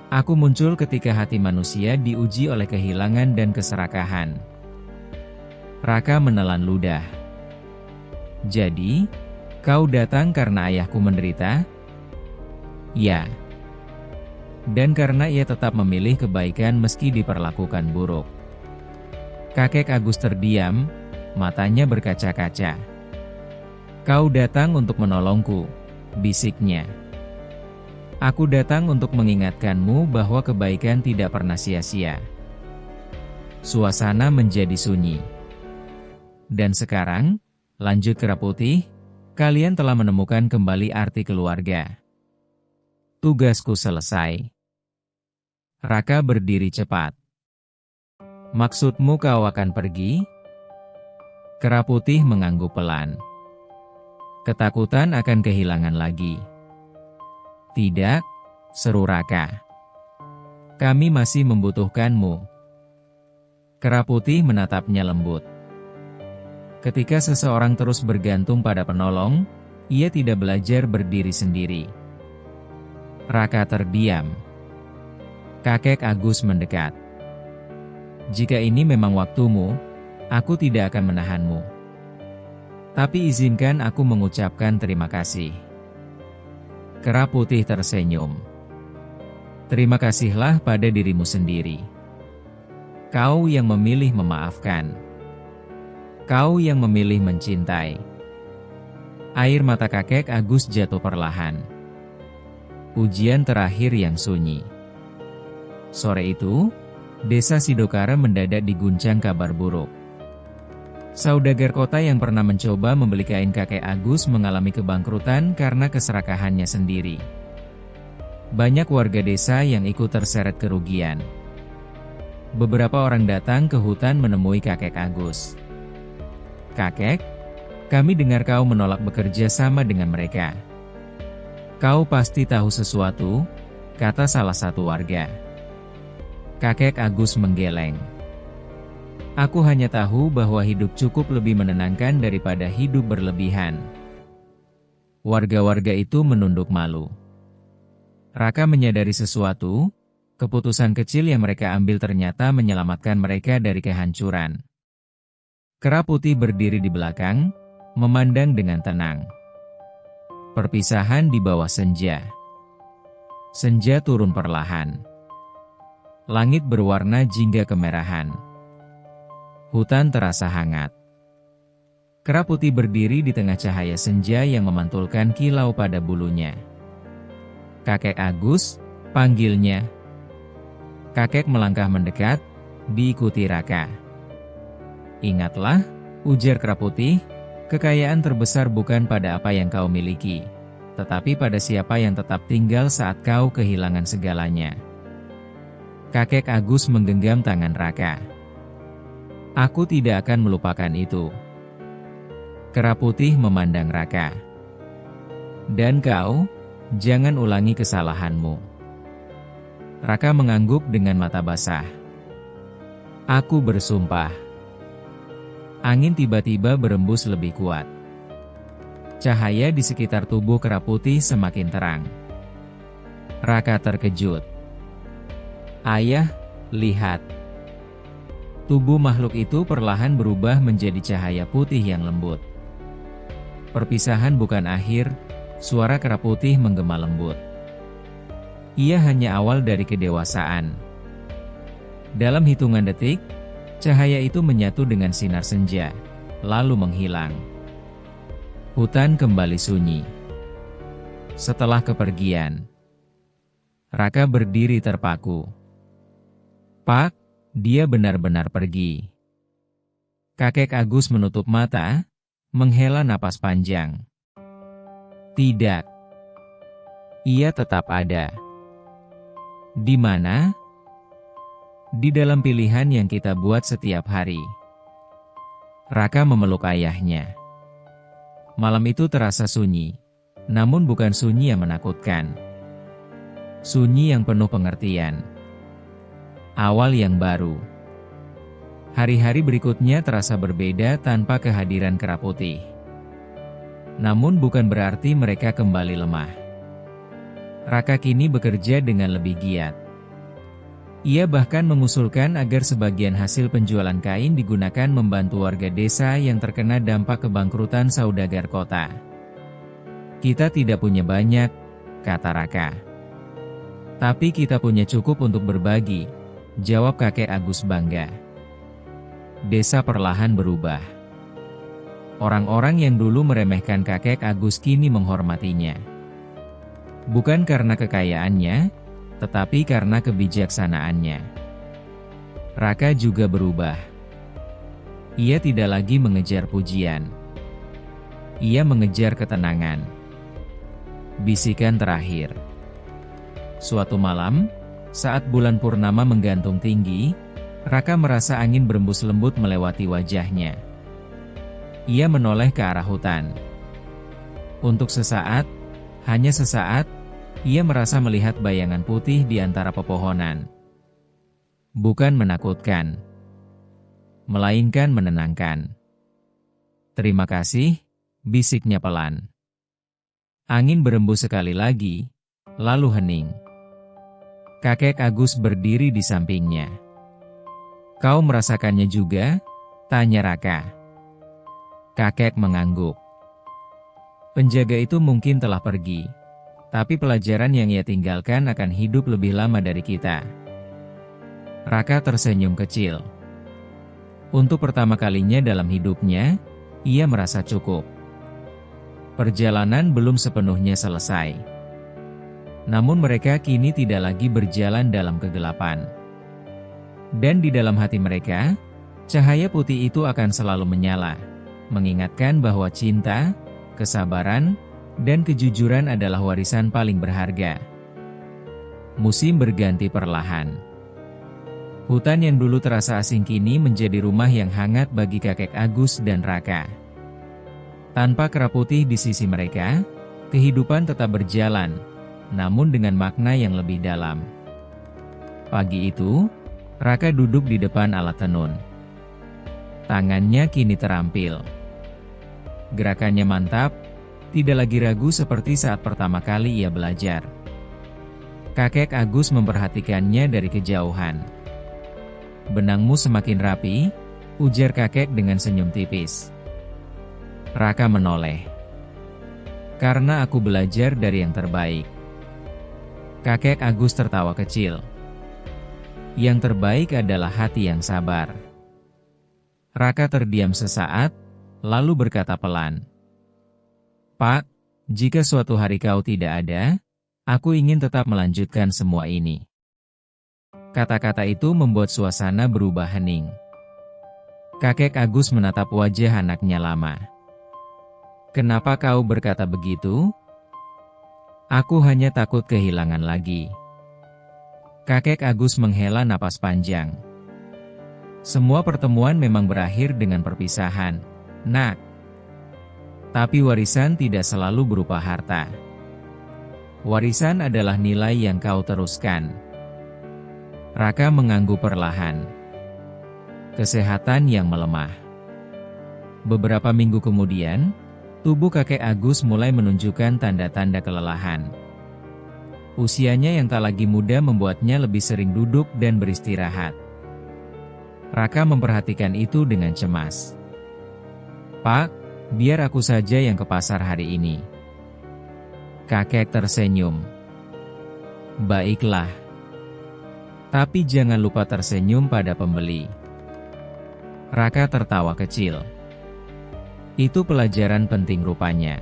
Aku muncul ketika hati manusia diuji oleh kehilangan dan keserakahan." Raka menelan ludah. "Jadi, kau datang karena ayahku menderita?" "Ya. Dan karena ia tetap memilih kebaikan meski diperlakukan buruk." Kakek Agus terdiam, matanya berkaca-kaca. "Kau datang untuk menolongku," bisiknya. "Aku datang untuk mengingatkanmu bahwa kebaikan tidak pernah sia-sia." Suasana menjadi sunyi. "Dan sekarang," lanjut kera putih, "kalian telah menemukan kembali arti keluarga. Tugasku selesai." Raka berdiri cepat. "Maksudmu kau akan pergi?" Kera putih mengangguk pelan. Ketakutan akan kehilangan lagi. Tidak, seru Raka. Kami masih membutuhkanmu. Kera putih menatapnya lembut. Ketika seseorang terus bergantung pada penolong, ia tidak belajar berdiri sendiri. Raka terdiam. Kakek Agus mendekat. Jika ini memang waktumu, aku tidak akan menahanmu. Tapi izinkan aku mengucapkan terima kasih. Kera putih tersenyum. Terima kasihlah pada dirimu sendiri. Kau yang memilih memaafkan. Kau yang memilih mencintai. Air mata kakek Agus jatuh perlahan. Ujian terakhir yang sunyi. Sore itu, desa Sidokara mendadak diguncang kabar buruk. Saudagar kota yang pernah mencoba membeli kain kakek Agus mengalami kebangkrutan karena keserakahannya sendiri. Banyak warga desa yang ikut terseret kerugian. Beberapa orang datang ke hutan menemui kakek Agus. Kakek, kami dengar kau menolak bekerja sama dengan mereka. Kau pasti tahu sesuatu, kata salah satu warga. Kakek Agus menggeleng. Aku hanya tahu bahwa hidup cukup lebih menenangkan daripada hidup berlebihan. Warga-warga itu menunduk malu. Raka menyadari sesuatu, keputusan kecil yang mereka ambil ternyata menyelamatkan mereka dari kehancuran. Kera putih berdiri di belakang, memandang dengan tenang. Perpisahan di bawah senja. Senja turun perlahan. Langit berwarna jingga kemerahan. Hutan terasa hangat. Kera putih berdiri di tengah cahaya senja yang memantulkan kilau pada bulunya. Kakek Agus, panggilnya. Kakek melangkah mendekat, diikuti Raka. Ingatlah, ujar kera putih, kekayaan terbesar bukan pada apa yang kau miliki, tetapi pada siapa yang tetap tinggal saat kau kehilangan segalanya. Kakek Agus menggenggam tangan Raka. Aku tidak akan melupakan itu. Kera putih memandang Raka. Dan kau, jangan ulangi kesalahanmu. Raka mengangguk dengan mata basah. Aku bersumpah. Angin tiba-tiba berembus lebih kuat. Cahaya di sekitar tubuh kera putih semakin terang. Raka terkejut. Ayah, lihat. Tubuh makhluk itu perlahan berubah menjadi cahaya putih yang lembut. Perpisahan bukan akhir, suara kera putih menggema lembut. Ia hanya awal dari kedewasaan. Dalam hitungan detik, cahaya itu menyatu dengan sinar senja, lalu menghilang. Hutan kembali sunyi. Setelah kepergian, Raka berdiri terpaku. Pak, dia benar-benar pergi. Kakek Agus menutup mata, menghela napas panjang. Tidak. Ia tetap ada. Di mana? Di dalam pilihan yang kita buat setiap hari. Raka memeluk ayahnya. Malam itu terasa sunyi, namun bukan sunyi yang menakutkan. Sunyi yang penuh pengertian. Awal yang baru. Hari-hari berikutnya terasa berbeda tanpa kehadiran kera putih. Namun bukan berarti mereka kembali lemah. Raka kini bekerja dengan lebih giat. Ia bahkan mengusulkan agar sebagian hasil penjualan kain digunakan membantu warga desa yang terkena dampak kebangkrutan saudagar kota. Kita tidak punya banyak, kata Raka. Tapi kita punya cukup untuk berbagi, jawab kakek Agus bangga. Desa perlahan berubah. Orang-orang yang dulu meremehkan kakek Agus kini menghormatinya. Bukan karena kekayaannya, tetapi karena kebijaksanaannya. Raka juga berubah. Ia tidak lagi mengejar pujian. Ia mengejar ketenangan. Bisikan terakhir. Suatu malam, saat bulan purnama menggantung tinggi, Raka merasa angin berembus lembut melewati wajahnya. Ia menoleh ke arah hutan. Untuk sesaat, hanya sesaat, ia merasa melihat bayangan putih di antara pepohonan. Bukan menakutkan, melainkan menenangkan. "Terima kasih," bisiknya pelan. Angin berembus sekali lagi, lalu hening. Kakek Agus berdiri di sampingnya. "Kau merasakannya juga?" tanya Raka. Kakek mengangguk. Penjaga itu mungkin telah pergi, tapi pelajaran yang ia tinggalkan akan hidup lebih lama dari kita. Raka tersenyum kecil. Untuk pertama kalinya dalam hidupnya, ia merasa cukup. Perjalanan belum sepenuhnya selesai. Namun mereka kini tidak lagi berjalan dalam kegelapan. Dan di dalam hati mereka, cahaya putih itu akan selalu menyala, mengingatkan bahwa cinta, kesabaran, dan kejujuran adalah warisan paling berharga. Musim berganti perlahan. Hutan yang dulu terasa asing kini menjadi rumah yang hangat bagi kakek Agus dan Raka. Tanpa kera putih di sisi mereka, kehidupan tetap berjalan, namun dengan makna yang lebih dalam. Pagi itu, Raka duduk di depan alat tenun. Tangannya kini terampil. Gerakannya mantap, tidak lagi ragu seperti saat pertama kali ia belajar. Kakek Agus memperhatikannya dari kejauhan. "Benangmu semakin rapi," ujar kakek dengan senyum tipis. Raka menoleh. "Karena aku belajar dari yang terbaik." Kakek Agus tertawa kecil. "Yang terbaik adalah hati yang sabar." Raka terdiam sesaat, lalu berkata pelan, "Pak, jika suatu hari kau tidak ada, aku ingin tetap melanjutkan semua ini." Kata-kata itu membuat suasana berubah hening. Kakek Agus menatap wajah anaknya lama. "Kenapa kau berkata begitu?" "Aku hanya takut kehilangan lagi." Kakek Agus menghela napas panjang. "Semua pertemuan memang berakhir dengan perpisahan, Nak. Tapi warisan tidak selalu berupa harta. Warisan adalah nilai yang kau teruskan." Raka mengangguk perlahan. Kesehatan yang melemah. Beberapa minggu kemudian, tubuh kakek Agus mulai menunjukkan tanda-tanda kelelahan. Usianya yang tak lagi muda membuatnya lebih sering duduk dan beristirahat. Raka memperhatikan itu dengan cemas. "Pak, biar aku saja yang ke pasar hari ini." Kakek tersenyum. "Baiklah. Tapi jangan lupa tersenyum pada pembeli." Raka tertawa kecil. Itu pelajaran penting rupanya.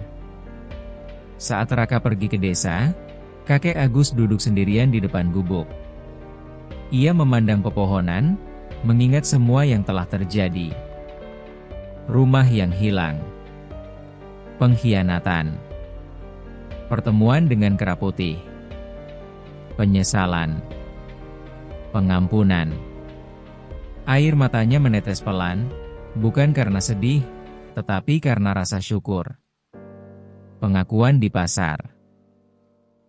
Saat Raka pergi ke desa, kakek Agus duduk sendirian di depan gubuk. Ia memandang pepohonan, mengingat semua yang telah terjadi. Rumah yang hilang, pengkhianatan, pertemuan dengan kera putih, penyesalan, pengampunan. Air matanya menetes pelan, bukan karena sedih, tetapi karena rasa syukur. Pengakuan di pasar.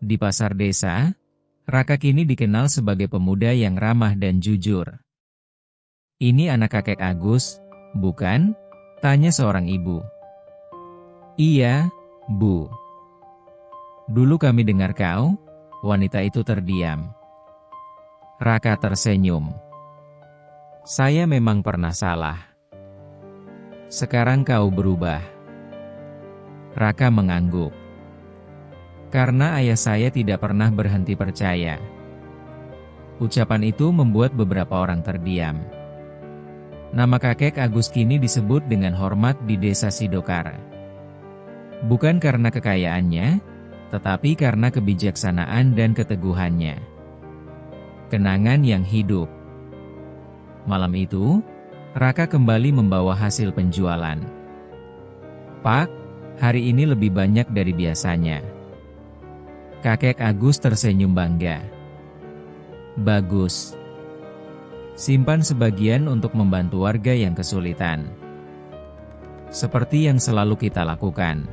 Di pasar desa, Raka kini dikenal sebagai pemuda yang ramah dan jujur. "Ini anak kakek Agus, bukan?" tanya seorang ibu. "Iya, Bu. Dulu kami dengar kau." Wanita itu terdiam. Raka tersenyum. "Saya memang pernah salah. Sekarang kau berubah." Raka mengangguk. "Karena ayah saya tidak pernah berhenti percaya." Ucapan itu membuat beberapa orang terdiam. Nama kakek Agus kini disebut dengan hormat di desa Sidokar. Bukan karena kekayaannya, tetapi karena kebijaksanaan dan keteguhannya. Kenangan yang hidup. Malam itu, Raka kembali membawa hasil penjualan. "Pak, hari ini lebih banyak dari biasanya." Kakek Agus tersenyum bangga. "Bagus. Simpan sebagian untuk membantu warga yang kesulitan. Seperti yang selalu kita lakukan."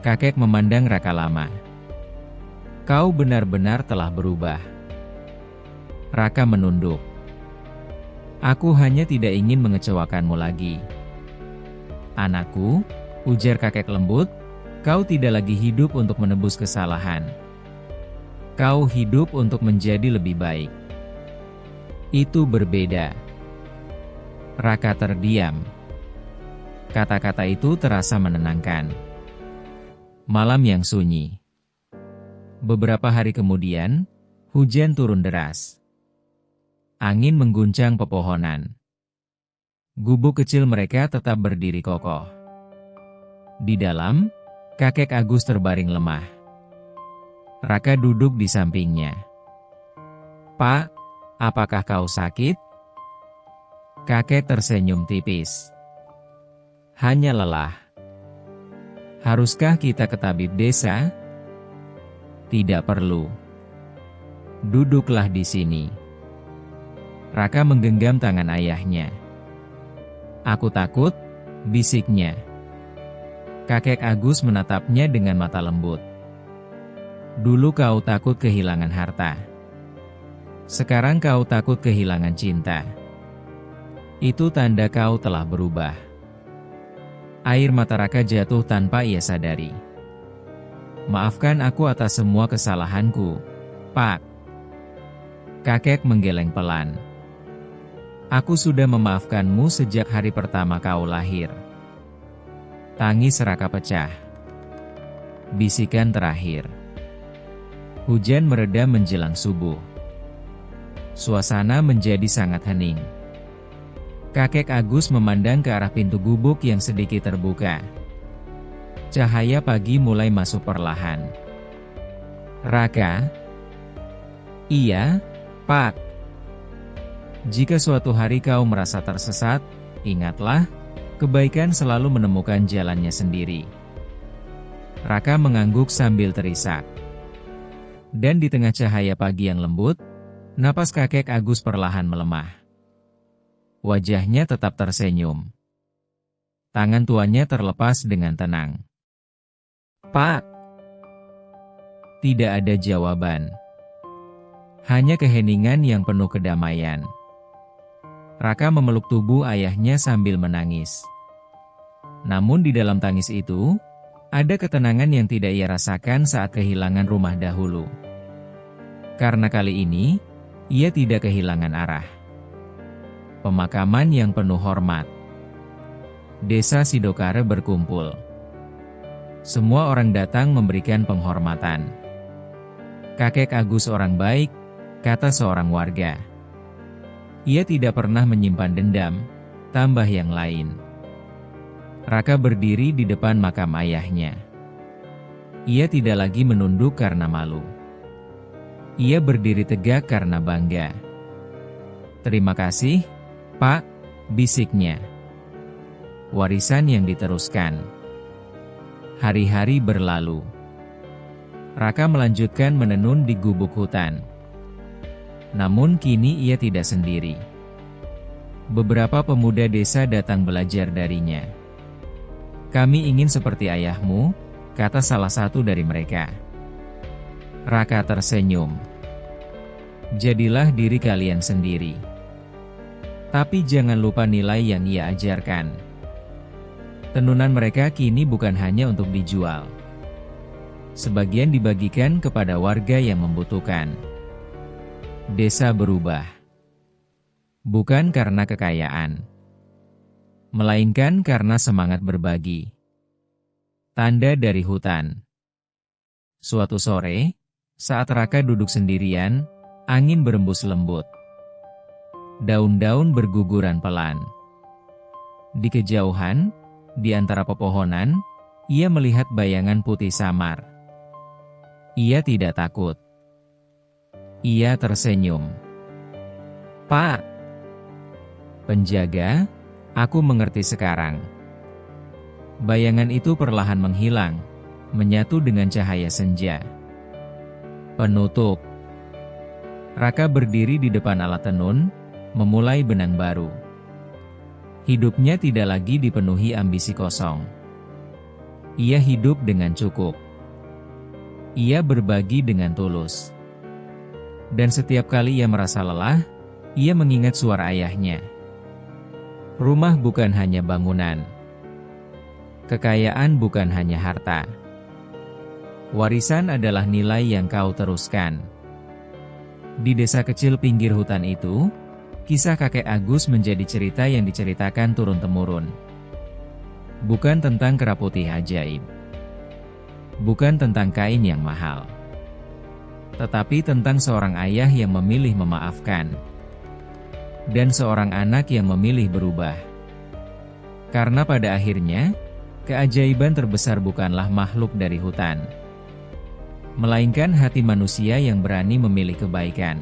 Kakek memandang Raka lama. Kau benar-benar telah berubah. Raka menunduk. Aku hanya tidak ingin mengecewakanmu lagi. Anakku, ujar kakek lembut, kau tidak lagi hidup untuk menebus kesalahan. Kau hidup untuk menjadi lebih baik. Itu berbeda. Raka terdiam. Kata-kata itu terasa menenangkan. Malam yang sunyi. Beberapa hari kemudian, hujan turun deras. Angin mengguncang pepohonan. Gubuk kecil mereka tetap berdiri kokoh. Di dalam, kakek Agus terbaring lemah. Raka duduk di sampingnya. Pak, apakah kau sakit? Kakek tersenyum tipis. Hanya lelah. Haruskah kita ke tabib desa? Tidak perlu. Duduklah di sini. Raka menggenggam tangan ayahnya. Aku takut, bisiknya. Kakek Agus menatapnya dengan mata lembut. Dulu kau takut kehilangan harta. Sekarang kau takut kehilangan cinta. Itu tanda kau telah berubah. Air mata Raka jatuh tanpa ia sadari. Maafkan aku atas semua kesalahanku, Pak. Kakek menggeleng pelan. Aku sudah memaafkanmu sejak hari pertama kau lahir. Tangis Raka pecah. Bisikan terakhir. Hujan mereda menjelang subuh. Suasana menjadi sangat hening. Kakek Agus memandang ke arah pintu gubuk yang sedikit terbuka. Cahaya pagi mulai masuk perlahan. Raka? Iya, Pak. Jika suatu hari kau merasa tersesat, ingatlah, kebaikan selalu menemukan jalannya sendiri. Raka mengangguk sambil terisak. Dan di tengah cahaya pagi yang lembut, napas kakek Agus perlahan melemah. Wajahnya tetap tersenyum. Tangan tuanya terlepas dengan tenang. Pak. Tidak ada jawaban. Hanya keheningan yang penuh kedamaian. Raka memeluk tubuh ayahnya sambil menangis. Namun di dalam tangis itu, ada ketenangan yang tidak ia rasakan saat kehilangan rumah dahulu. Karena kali ini, ia tidak kehilangan arah. Pemakaman yang penuh hormat. Desa Sidokare berkumpul. Semua orang datang memberikan penghormatan. Kakek Agus orang baik, kata seorang warga. Ia tidak pernah menyimpan dendam, tambah yang lain. Raka berdiri di depan makam ayahnya. Ia tidak lagi menunduk karena malu. Ia berdiri tegak karena bangga. Terima kasih, Pak, bisiknya. Warisan yang diteruskan. Hari-hari berlalu. Raka melanjutkan menenun di gubuk hutan. Namun kini ia tidak sendiri. Beberapa pemuda desa datang belajar darinya. Kami ingin seperti ayahmu, kata salah satu dari mereka. Raka tersenyum. Jadilah diri kalian sendiri. Tapi jangan lupa nilai yang ia ajarkan. Tenunan mereka kini bukan hanya untuk dijual. Sebagian dibagikan kepada warga yang membutuhkan. Desa berubah. Bukan karena kekayaan, melainkan karena semangat berbagi. Tanda dari hutan. Suatu sore, saat Raka duduk sendirian, angin berembus lembut. Daun-daun berguguran pelan. Di kejauhan, di antara pepohonan, ia melihat bayangan putih samar. Ia tidak takut. Ia tersenyum. Pak. Penjaga, aku mengerti sekarang. Bayangan itu perlahan menghilang, menyatu dengan cahaya senja. Penutup. Raka berdiri di depan alat tenun, memulai benang baru. Hidupnya tidak lagi dipenuhi ambisi kosong. Ia hidup dengan cukup. Ia berbagi dengan tulus. Dan setiap kali ia merasa lelah, ia mengingat suara ayahnya. Rumah bukan hanya bangunan. Kekayaan bukan hanya harta. Warisan adalah nilai yang kau teruskan. Di desa kecil pinggir hutan itu, kisah kakek Agus menjadi cerita yang diceritakan turun-temurun. Bukan tentang kera putih ajaib. Bukan tentang kain yang mahal. Tetapi tentang seorang ayah yang memilih memaafkan. Dan seorang anak yang memilih berubah. Karena pada akhirnya, keajaiban terbesar bukanlah makhluk dari hutan, melainkan hati manusia yang berani memilih kebaikan.